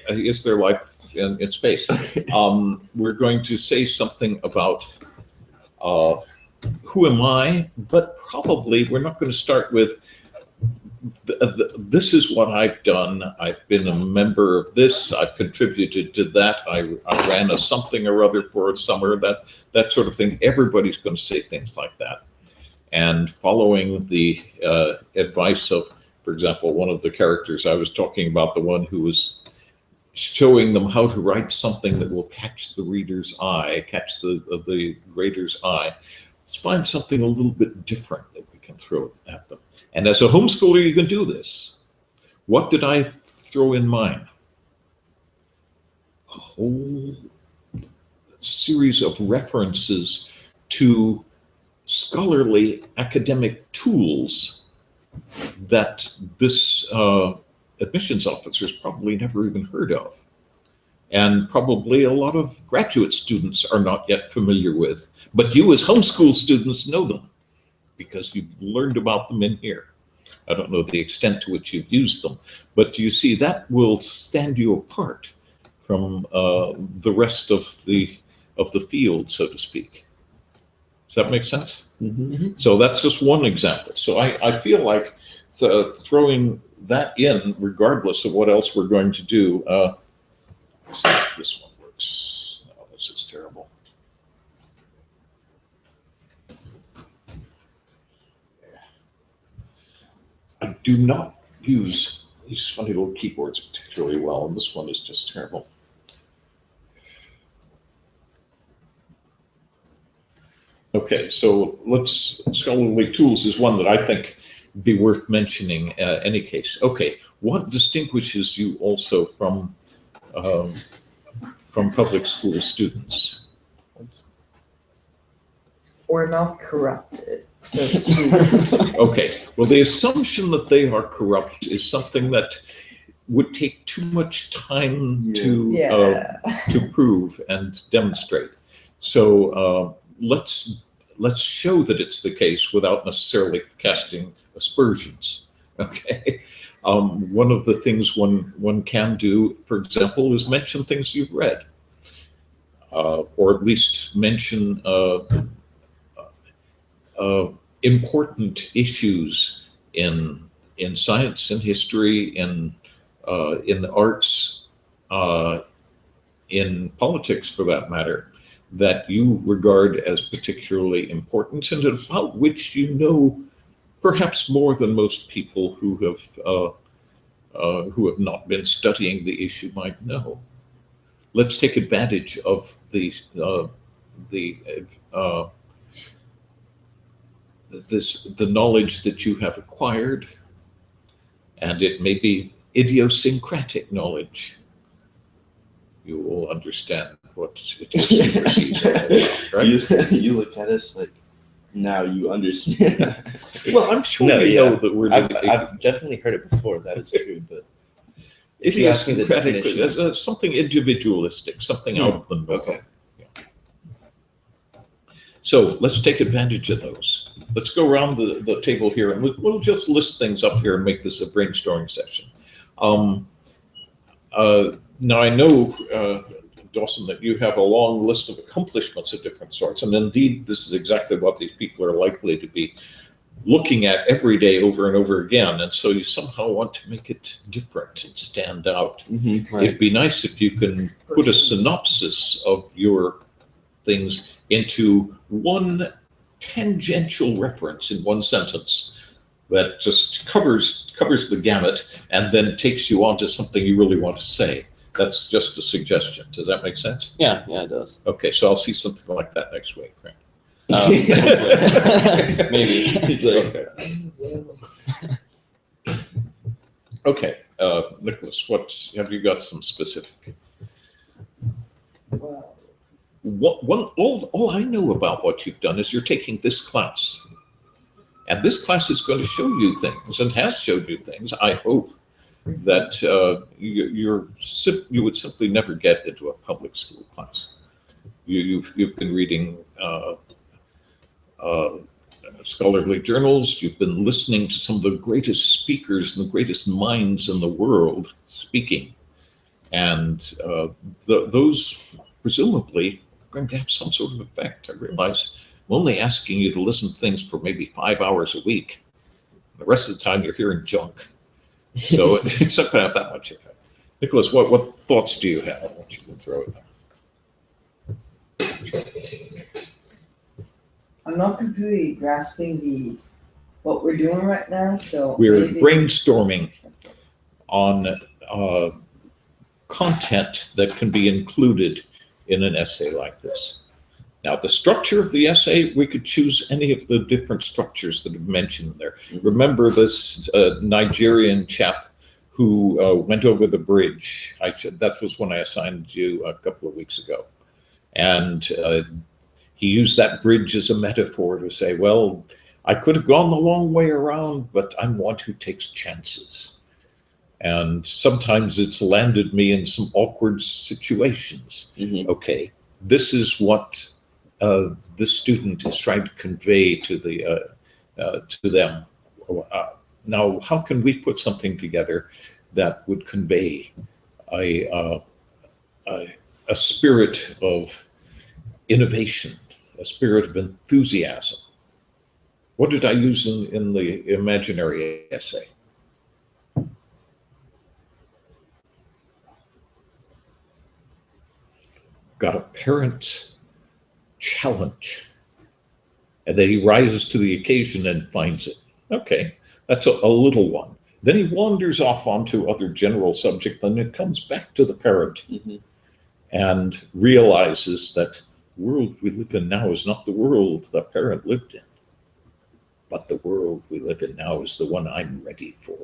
is there life in space. We're going to say something about who am I, but probably we're not going to start with this is what I've done. I've been a member of this. I've contributed to that. I ran a something or other for a summer, that sort of thing. Everybody's going to say things like that. And following the advice of, for example, one of the characters I was talking about, the one who was showing them how to write something that will catch the reader's eye, catch the grader's eye. Let's find something a little bit different that we can throw at them. And as a homeschooler, you can do this. What did I throw in mine? A whole series of references to scholarly academic tools that this admissions officer's probably never even heard of. And probably a lot of graduate students are not yet familiar with. But you as homeschool students know them because you've learned about them in here. I don't know the extent to which you've used them, but you see that will stand you apart from the rest of the field, so to speak. Does that make sense? Mm-hmm. So that's just one example. So I feel like throwing that in, regardless of what else we're going to do, Let's see if this one works. No, this is terrible. I do not use these funny little keyboards particularly well, and this one is just terrible. Okay, so scholarly tools is one that I think be worth mentioning any case. Okay, what distinguishes you also from public school students? We're not corrupted, so to speak. Okay, well, the assumption that they are corrupt is something that would take too much time to prove and demonstrate. So let's show that it's the case without necessarily casting aspersions. Okay, one of the things one can do, for example, is mention things you've read, or at least mention important issues in science and history, in the arts, in politics, for that matter, that you regard as particularly important and about which you know perhaps more than most people who have not been studying the issue might know. Let's take advantage of the knowledge that you have acquired, and it may be idiosyncratic knowledge. You will understand what idiosyncrasies are all about, right? You look at us like, now you understand. Well, I'm sure you know that we're I've definitely heard it before. That is true, but if you ask me the idiosyncratic, definition, something individualistic, something out of the norm. okay. So let's take advantage of those. Let's go around the table here, and we'll just list things up here and make this a brainstorming session. Now, I know, Dawson, that you have a long list of accomplishments of different sorts, and indeed, this is exactly what these people are likely to be looking at every day over and over again, and so you somehow want to make it different and stand out. Mm-hmm. It'd be nice if you can put a synopsis of your things into one tangential reference in one sentence that just covers the gamut and then takes you on to something you really want to say. That's just a suggestion. Does that make sense? Yeah, it does. Okay, so I'll see something like that next week, right? Maybe. He's like, Okay, Nicholas, have you got some specific? Well, All I know about what you've done is you're taking this class. And this class is going to show you things, and has showed you things, I hope, that you would simply never get into a public school class. You've been reading scholarly journals. You've been listening to some of the greatest speakers and the greatest minds in the world speaking. And those presumably are going to have some sort of effect. I realize I'm only asking you to listen to things for maybe 5 hours a week. The rest of the time you're hearing junk. So it's not going to have that much effect. Nicholas, what thoughts do you have? I want you to throw it there. I'm not completely grasping what we're doing right now, so We're maybe- brainstorming on content that can be included in an essay like this. Now, the structure of the essay, we could choose any of the different structures that are mentioned there. Remember this Nigerian chap who went over the bridge. That was when I assigned you a couple of weeks ago. And he used that bridge as a metaphor to say, well, I could have gone the long way around, but I'm one who takes chances. And sometimes it's landed me in some awkward situations. mm-hmm. Okay, this is what this student is trying to convey to them. Now, how can we put something together that would convey a spirit of innovation, a spirit of enthusiasm? What did I use in the imaginary essay? got a parent challenge, and then he rises to the occasion and finds it. Okay, that's a little one. Then he wanders off onto other general subject, and it comes back to the parent and realizes that the world we live in now is not the world the parent lived in, but the world we live in now is the one I'm ready for.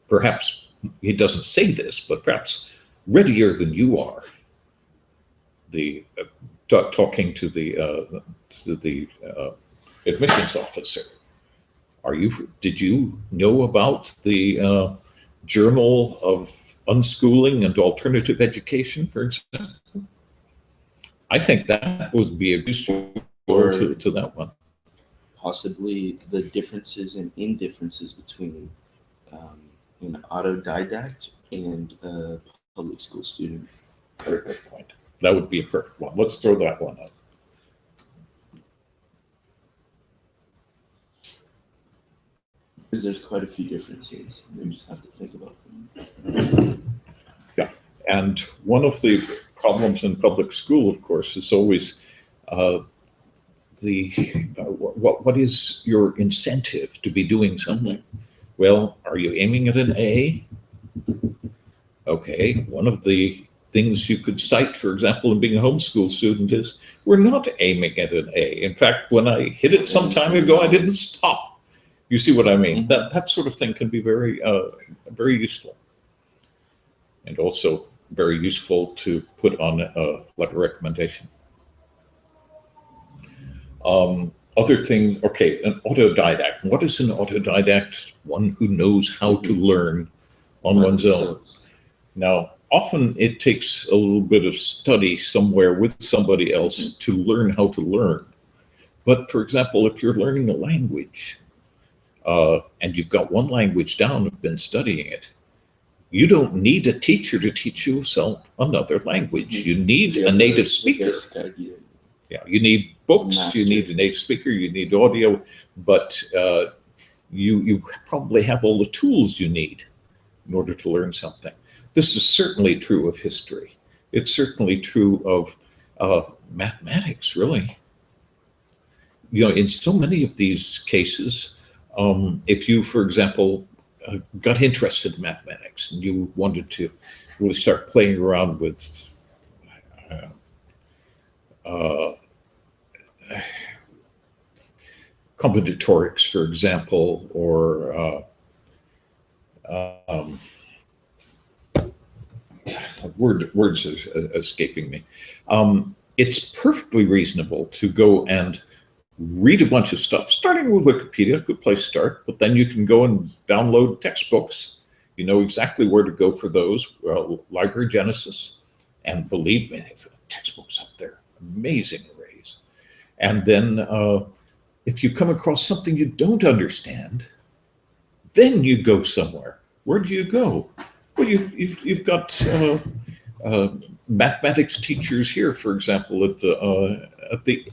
Perhaps he doesn't say this, but perhaps readier than you are. The talking to the admissions officer. Did you know about the Journal of Unschooling and Alternative Education, for example? I think that would be a useful to that one. Possibly the differences and indifferences between an autodidact and a public school student. Very good point. That would be a perfect one. Let's throw that one up. Because there's quite a few differences. We just have to think about them. Yeah, and one of the problems in public school, of course, is always what is your incentive to be doing something? Well, are you aiming at an A? Okay, one of the things you could cite, for example, in being a homeschool student is we're not aiming at an A. In fact, when I hit it some time ago, I didn't stop. You see what I mean? That sort of thing can be very, very useful, and also very useful to put on like a recommendation. Other thing, okay, an autodidact. What is an autodidact? One who knows how to learn on one's own. Now, often it takes a little bit of study somewhere with somebody else to learn how to learn. But for example, if you're learning a language, and you've got one language down, have been studying it, you don't need a teacher to teach yourself another language. You need a native speaker. Yeah, you need books, you need a native speaker, you need audio, but you probably have all the tools you need in order to learn something. This is certainly true of history. It's certainly true of mathematics, really. You know, in so many of these cases, if you, for example, got interested in mathematics and you wanted to really start playing around with combinatorics, for example, or words are escaping me. It's perfectly reasonable to go and read a bunch of stuff, starting with Wikipedia, a good place to start, but then you can go and download textbooks. You know exactly where to go for those, Library Genesis, and believe me, textbooks up there, amazing arrays. And then if you come across something you don't understand, then you go somewhere. Where do you go? Well, you've got mathematics teachers here, for example,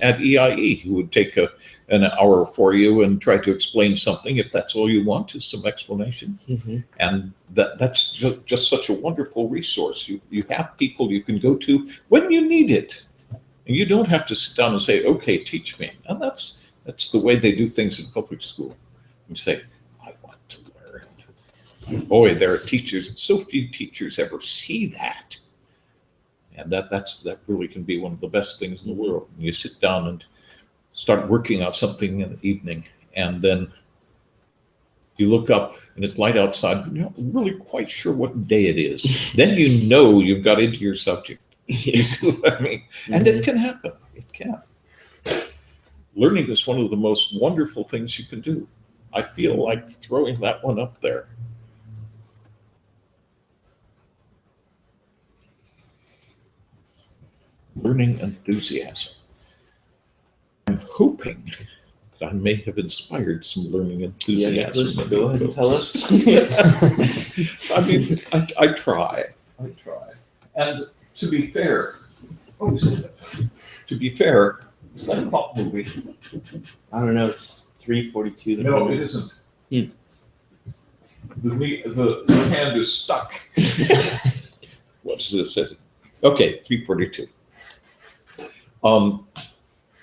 at EIE, who would take an hour for you and try to explain something, if that's all you want, is some explanation. And that's just such a wonderful resource. You have people you can go to when you need it, and you don't have to sit down and say, "Okay, teach me." And that's the way they do things in public school. You say, "I want to learn." Boy, there are teachers. So few teachers ever see that. And that really can be one of the best things in the world. You sit down and start working on something in the evening, and then you look up and it's light outside, but you're not really quite sure what day it is. Then you know you've got into your subject. You see what I mean? And it can happen. It can. Learning is one of the most wonderful things you can do. I feel like throwing that one up there. Learning enthusiasm. I'm hoping that I may have inspired some learning enthusiasm. Yeah, Nicholas, go ahead and tell us. I mean, I try. And to be fair, is that a pop movie? I don't know, it's 3:42. No, it isn't. The hand is stuck. What does this say? Okay, 3:42.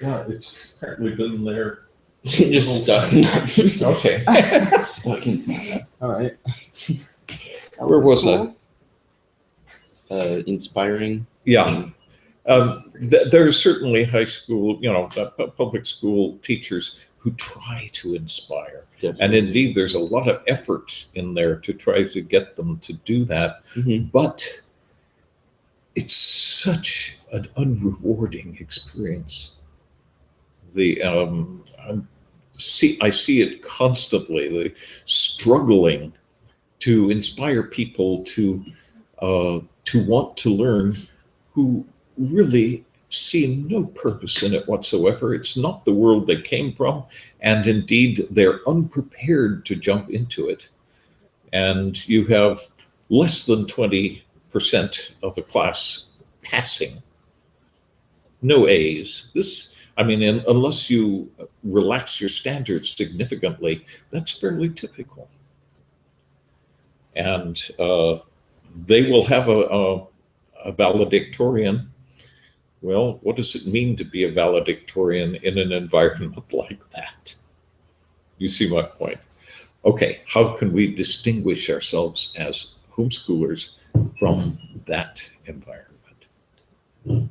Yeah, it's apparently been there. Just stuck in that. Okay. Stuck in time. All right. Where was I? Inspiring. Yeah. There are certainly high school, public school teachers who try to inspire. Definitely. And indeed, there's a lot of effort in there to try to get them to do that. Mhm. But it's such an unrewarding experience. I see it constantly, the struggling to inspire people to want to learn, who really see no purpose in it whatsoever. It's not the world they came from, and indeed they're unprepared to jump into it. And you have less than 20% of the class passing, no A's. Unless you relax your standards significantly, that's fairly typical. And they will have a valedictorian. Well, what does it mean to be a valedictorian in an environment like that? You see my point. Okay, how can we distinguish ourselves as homeschoolers from that environment? Mhm.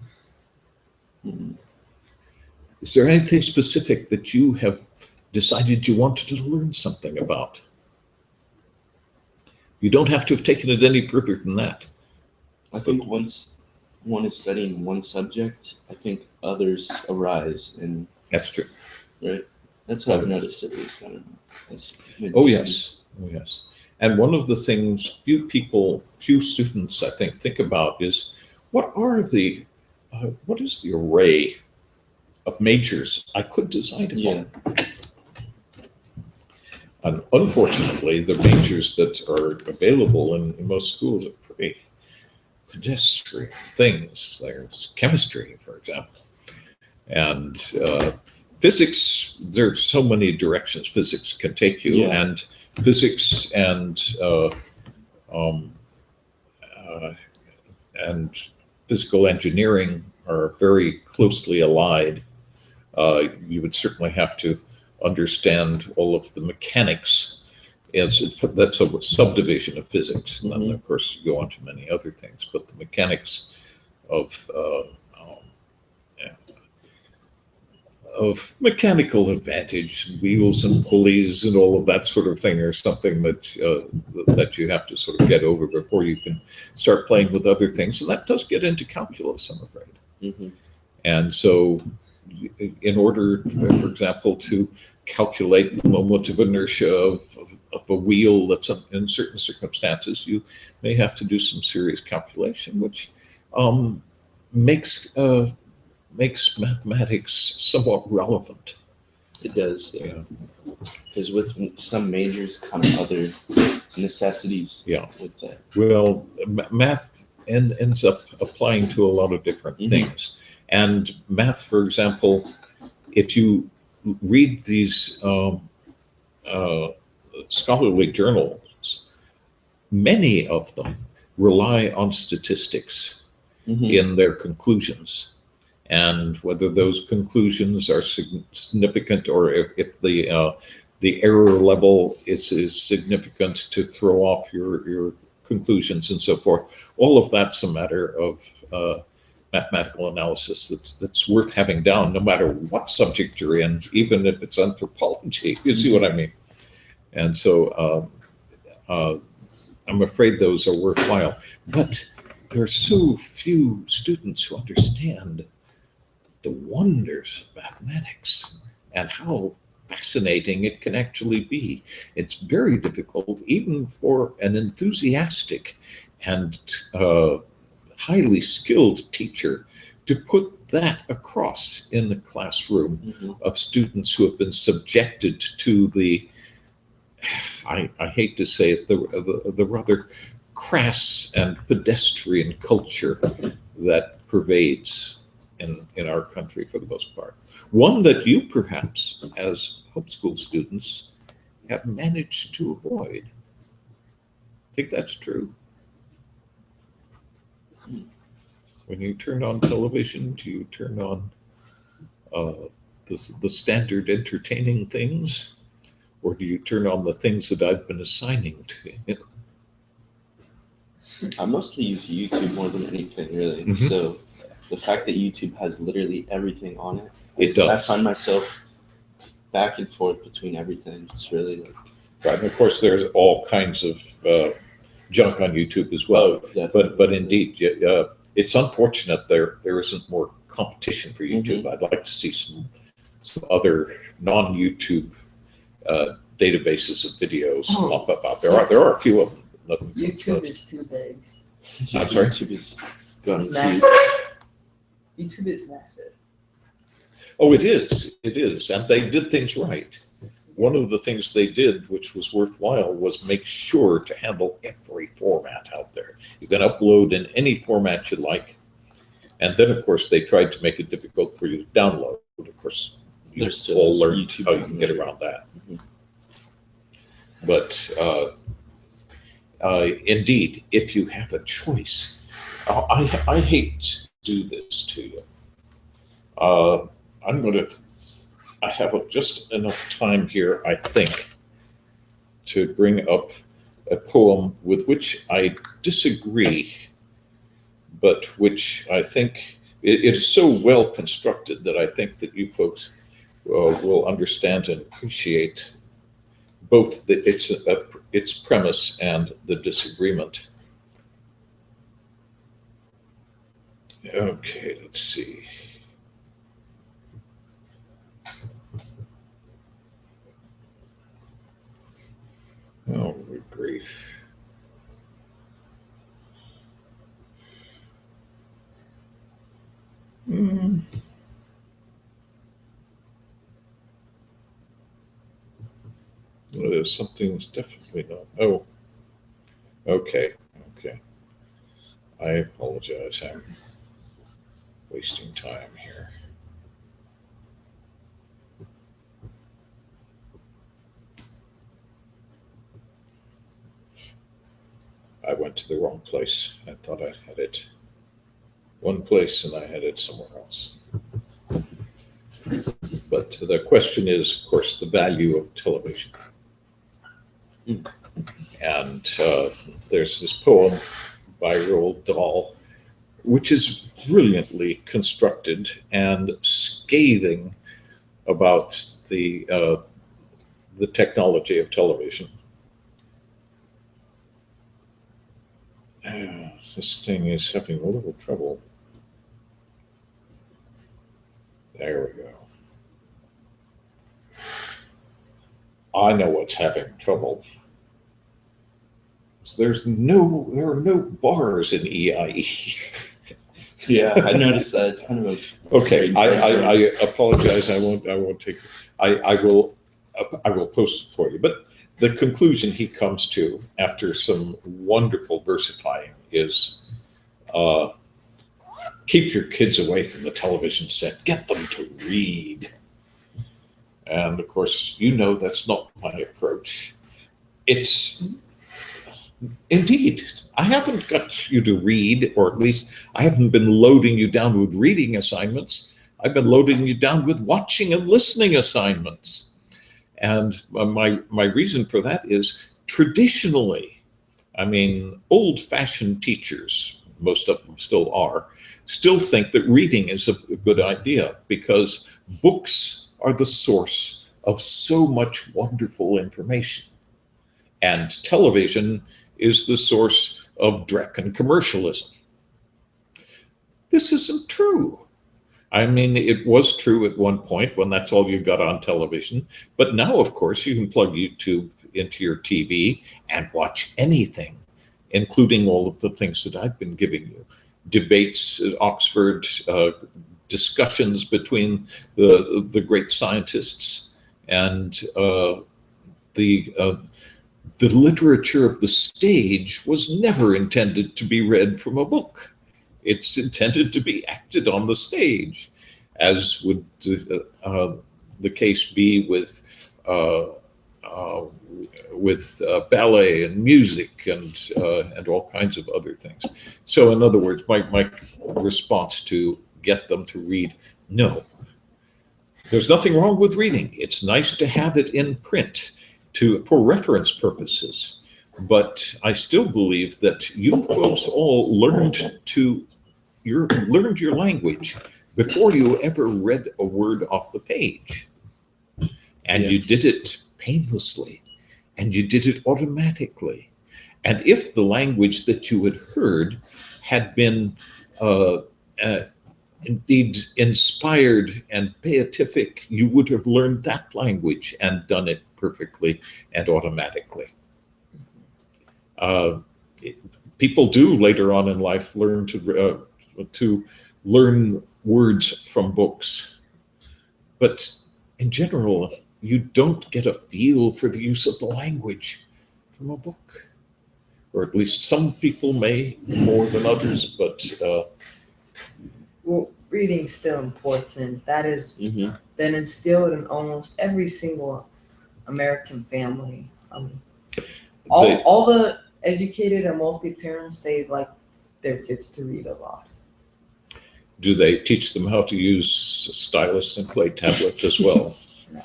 Is there anything specific that you have decided you wanted to learn something about? You don't have to have taken it any further than that. I think once one is studying one subject, I think others arise, and That's true. right. That's what I've noticed, at least. I don't know. That's Oh, yes. Oh, yes. And one of the things few students, I think about is what is the array of majors I could decide upon? Yeah. And unfortunately, the majors that are available in most schools are pretty pedestrian things. There's chemistry, for example, and physics. There's so many directions physics can take you, Yeah. and physics and physical engineering are very closely allied. You would certainly have to understand all of the mechanics. That's a subdivision of physics, and then Mhm. of course you go on to many other things. But the mechanics of mechanical advantage, wheels and pulleys, and all of that sort of thing, are something that you have to sort of get over before you can start playing with other things. And that does get into calculus, I'm afraid. Mm-hmm. And so, in order, for example, to calculate the moment of inertia of a wheel that's in certain circumstances, you may have to do some serious calculation, which makes mathematics somewhat relevant. It does, yeah. Yeah. Because with some majors come other necessities. Yeah. With that. Well, math ends up applying to a lot of different Mhm. things. And math, for example, if you read these scholarly journals, many of them rely on statistics Mhm. in their conclusions. And whether those conclusions are significant, or if the error level is significant to throw off your conclusions and so forth, all of that's a matter of mathematical analysis that's worth having down, no matter what subject you're in, even if it's anthropology. You see what I mean? And so I'm afraid those are worthwhile. But there are so few students who understand the wonders of mathematics and how fascinating it can actually be. It's very difficult, even for an enthusiastic and highly skilled teacher, to put that across in the classroom Mhm. of students who have been subjected to the, I hate to say it, the rather crass and pedestrian culture that pervades in our country for the most part. One that you perhaps, as homeschool students, have managed to avoid. I think that's true. When you turn on television, do you turn on the standard entertaining things, or do you turn on the things that I've been assigning to you? I mostly use YouTube more than anything, really. Mhm. So the fact that YouTube has literally everything on it, It I does. find myself back and forth between everything. It's really like, Right, and of course, there's all kinds of junk on YouTube as well. definitely. But indeed, it's unfortunate there isn't more competition for YouTube. I'd like to see some other non-YouTube databases of videos pop up out there. There are a few of them. YouTube is too big. I'm sorry? YouTube is going It's to massive. YouTube is massive. Oh, it is, and they did things right. One of the things they did, which was worthwhile, was make sure to handle every format out there. You can upload in any format you like. And then, of course, they tried to make it difficult for you to download. Of course, you There's still all this learned YouTube how you can get around that. But indeed, if you have a choice, I hate to do this to you. I have just enough time here, I think, to bring up a poem with which I disagree, but which I think it is so well constructed that I think that you folks will understand and appreciate both its premise and the disagreement. Okay, let's see. Oh, good grief. There's something's definitely not. Oh, okay. I apologize. I'm wasting time here. I went to the wrong place. I thought I had it one place and I had it somewhere else. But the question is, of course, the value of television. And there's this poem by Roald Dahl, which is brilliantly constructed and scathing about the technology of television. This thing is having a little trouble. There we go. I know what's having trouble. There are no bars in EIE. Yeah, I noticed that. It's kind of a Okay, I apologize. I won't take. I will post it for you. But the conclusion he comes to after some wonderful versifying is, keep your kids away from the television set. Get them to read. And of course, that's not my approach. It's indeed, I haven't got you to read, or at least I haven't been loading you down with reading assignments. I've been loading you down with watching and listening assignments. And my reason for that is traditionally, old-fashioned teachers, most of them still are, still think that reading is a good idea because books are the source of so much wonderful information. And television is the source of dreck and commercialism. This isn't true. It was true at one point when that's all you got on television. But now, of course, you can plug YouTube into your TV and watch anything, including all of the things that I've been giving you. Debates at Oxford, discussions between the great scientists, and the literature of the stage was never intended to be read from a book. It's intended to be acted on the stage, as would the case be with ballet and music and all kinds of other things. So in other words, my response to get them to read, no. There's nothing wrong with reading. It's nice to have it in print for reference purposes. But I still believe that you folks all learned your language before you ever read a word off the page. And you did it painlessly, and you did it automatically. And if the language that you had heard had been indeed inspired and beatific, you would have learned that language and done it perfectly and automatically. People do later on in life learn to learn words from books, but in general, you don't get a feel for the use of the language from a book, or at least some people may more than others. But well, reading's still important. That is been instilled in almost every single American family. All the educated and wealthy parents, they like their kids to read a lot. Do they teach them how to use a stylus and clay tablet as well? No.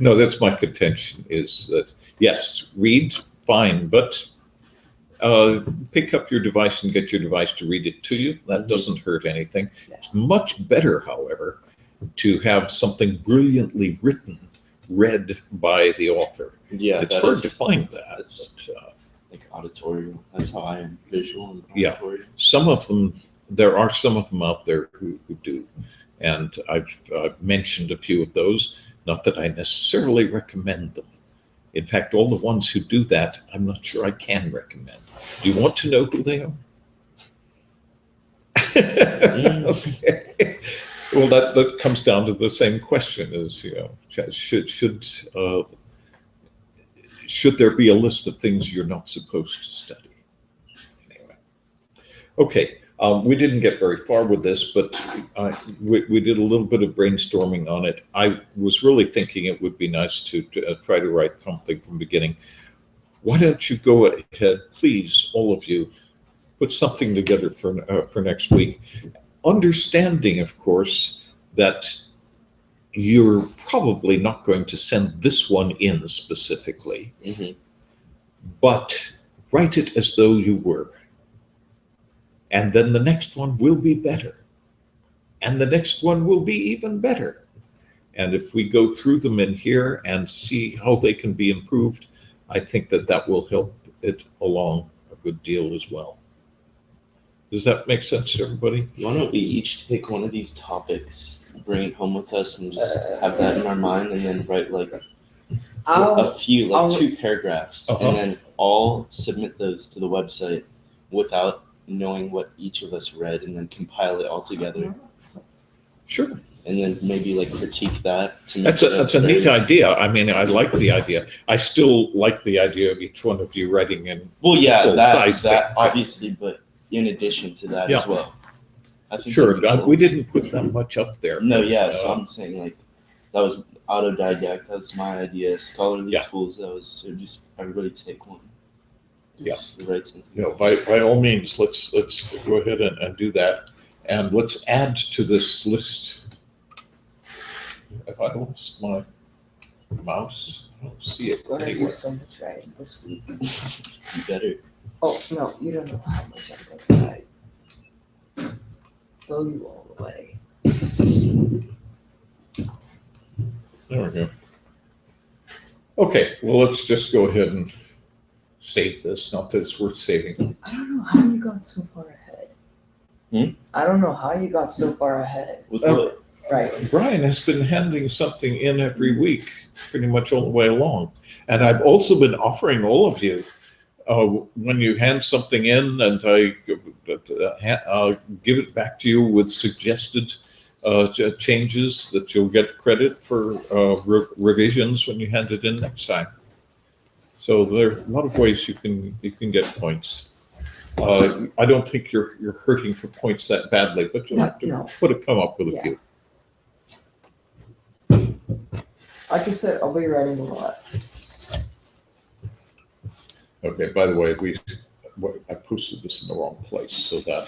No, that's my contention, is that yes, read, fine, but pick up your device and get your device to read it to you. That doesn't hurt anything. It's much better, however, to have something brilliantly written read by the author. Yeah, it's hard to find that. That's like auditory. That's how I am, visual and auditory. Yeah, some of them. There are some of them out there who do, and I've mentioned a few of those. Not that I necessarily recommend them. In fact, all the ones who do that, I'm not sure I can recommend. Do you want to know who they are? Okay. Well, that comes down to the same question: is should there be a list of things you're not supposed to study? Anyway, okay. We didn't get very far with this, but we did a little bit of brainstorming on it. I was really thinking it would be nice to try to write something from the beginning. Why don't you go ahead, please, all of you, put something together for next week, understanding, of course, that you're probably not going to send this one in specifically, but write it as though you were. And then the next one will be better. And the next one will be even better. And if we go through them in here and see how they can be improved, I think that will help it along a good deal as well. Does that make sense to everybody? Why don't we each take one of these topics, bring it home with us, and just have that in our mind, and then write like a few, like 2 paragraphs, and then all submit those to the website without knowing what each of us read, and then compile it all together. Sure. And then maybe like critique that. That's a neat idea. I mean, I like the idea. I still like the idea of each one of you writing in. Well, yeah, that obviously, but in addition to that as well. I think sure. Cool. We didn't put that much up there. No, yeah. So I'm saying like that was autodidact. That was my idea. Scholarly tools. That was so just everybody take one. Yeah. Write something. You know, by all means, let's go ahead and do that, and let's add to this list. If I lost my mouse, I don't see it We're gonna anywhere. do so much writing this week. You better. Oh no, you don't know how much I'm gonna write. Throw you all away. There we go. Okay, well, let's just go ahead and save this. Not that it's worth saving. I don't know how you got so far ahead. I don't know how you got so far ahead. With what? Right. Brian has been handing something in every week, pretty much all the way along. And I've also been offering all of you, when you hand something in and I give it back to you with suggested changes, that you'll get credit for revisions when you hand it in next time. So there are a lot of ways you can get points. I don't think you're hurting for points that badly, but you'll have to come up with a few. Like I said, I'll be writing a lot. Okay, by the way, I posted this in the wrong place, so that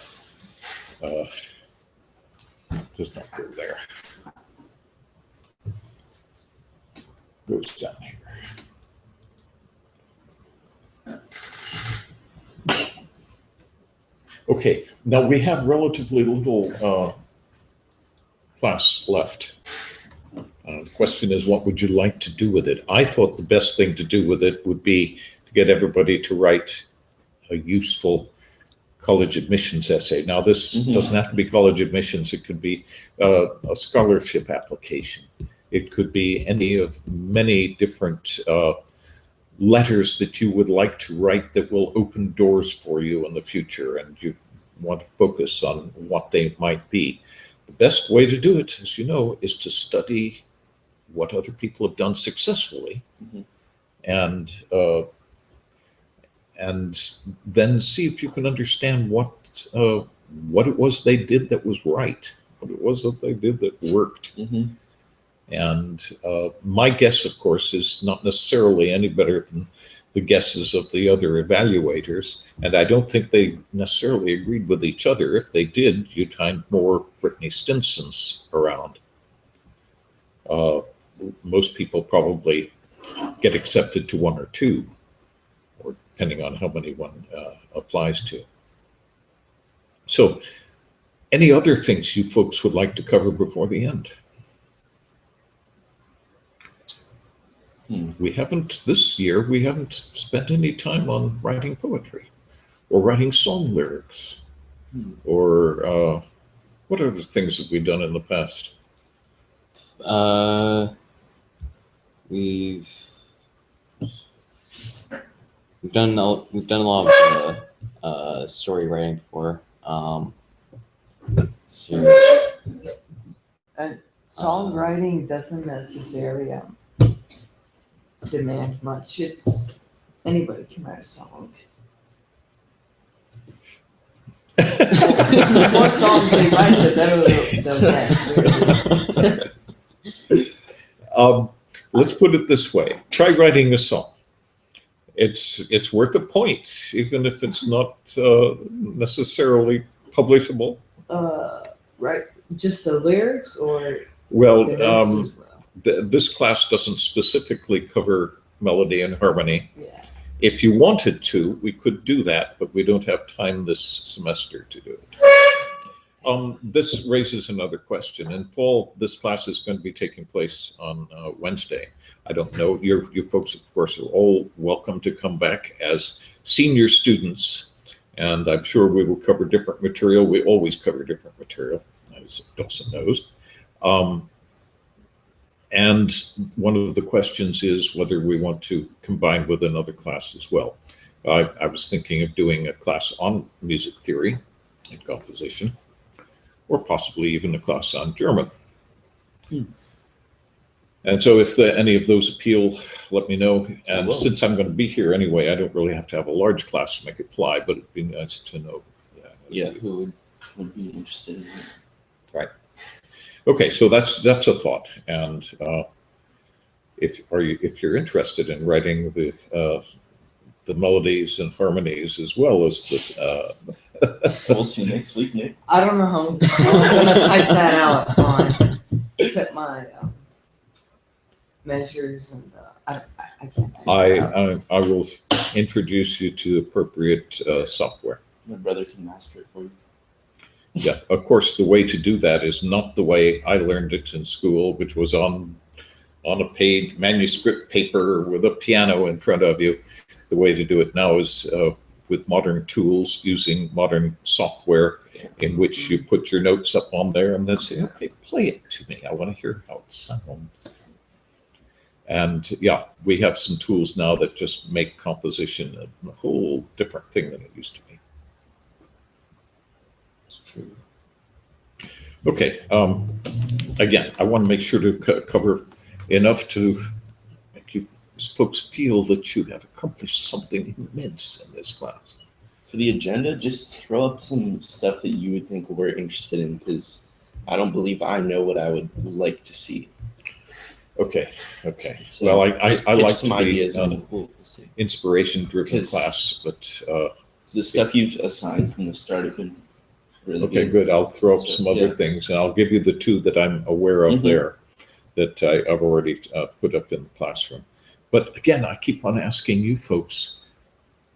does not go there. Goes down here. Okay, now we have relatively little class left. The question is, what would you like to do with it? I thought the best thing to do with it would be to get everybody to write a useful college admissions essay. Now, this doesn't have to be college admissions. It could be a scholarship application. It could be any of many different letters that you would like to write that will open doors for you in the future, and you want to focus on what they might be. The best way to do it, as you know, is to study what other people have done successfully, and then see if you can understand what it was they did that was right, what it was that they did that worked. And my guess, of course, is not necessarily any better than the guesses of the other evaluators, and I don't think they necessarily agreed with each other. If they did, you'd find more Brittany Stinsons around. Most people probably get accepted to one or two, or depending on how many one applies to. So, any other things you folks would like to cover before the end? We haven't, this year, we haven't spent any time on writing poetry or writing song lyrics or what other things have we done in the past? We've done a lot of story writing before. And songwriting doesn't necessarily demand much. It's anybody can write a song. The more songs they write, the better they'll get. Let's put it this way: try writing a song. It's worth a point, even if it's not necessarily publishable. Right, just the lyrics, or well, the notes as well? This class doesn't specifically cover melody and harmony. Yeah. If you wanted to, we could do that, but we don't have time this semester to do it. This raises another question. In fall, this class is going to be taking place on Wednesday. I don't know. You folks, of course, are all welcome to come back as senior students, and I'm sure we will cover different material. We always cover different material, as Dawson knows. And one of the questions is whether we want to combine with another class as well. I was thinking of doing a class on music theory and composition, or possibly even a class on German. And so if any of those appeal, let me know. And since I'm going to be here anyway, I don't really have to have a large class to make it fly, but it'd be nice to know. Who would be interested in it. Right. Okay, so that's a thought, and if you're interested in writing the melodies and harmonies as well as the We'll see next week, Nick. I don't know how I'm gonna type that out on put my measures and I can't. I will introduce you to appropriate software. My brother can master it for you. Yeah, of course, the way to do that is not the way I learned it in school, which was on a paid manuscript paper with a piano in front of you. The way to do it now is with modern tools, using modern software in which you put your notes up on there and then say, okay, play it to me. I want to hear how it sounds. And yeah, we have some tools now that just make composition a whole different thing than it used to be. True. Okay. Again, I want to make sure to cover enough to make you folks feel that you have accomplished something immense in this class. For the agenda, just throw up some stuff that you would think we're interested in, because I don't believe I know what I would like to see. Okay, okay. So Well, I just I pitch like some to be ideas and an we'll see. inspiration-driven 'Cause- class, but The stuff you've assigned from the start have been really okay, good. good. I'll throw up So, some other yeah. things, and I'll give you the two that I'm aware of Mhm. there that I've already put up in the classroom. But again, I keep on asking you folks.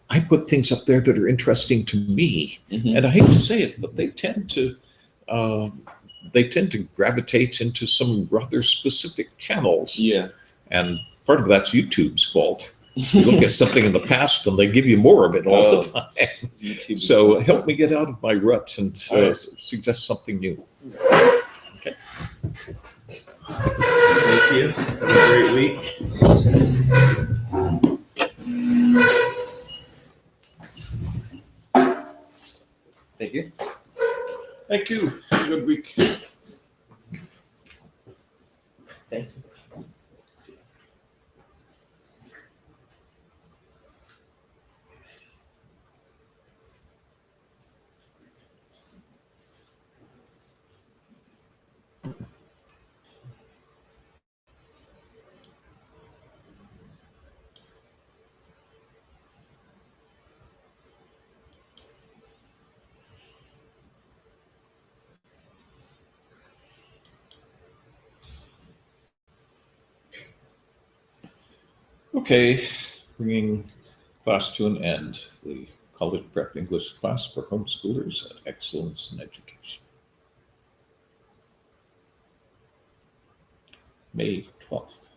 I put things up there that are interesting to me, Mhm. and I hate to say it, but uh, they tend to gravitate into some rather specific channels, Yeah. and part of that's YouTube's fault. You look at something in the past, and they give you more of it all the time. YouTube is So so help fun. me get out of my rut and All right. suggest something new. Thank you. Have a great week. Thank you. Thank you. Have a good week. Thank you. Okay, bringing class to an end. The college prep English class for homeschoolers at Excellence in Education. May 12th.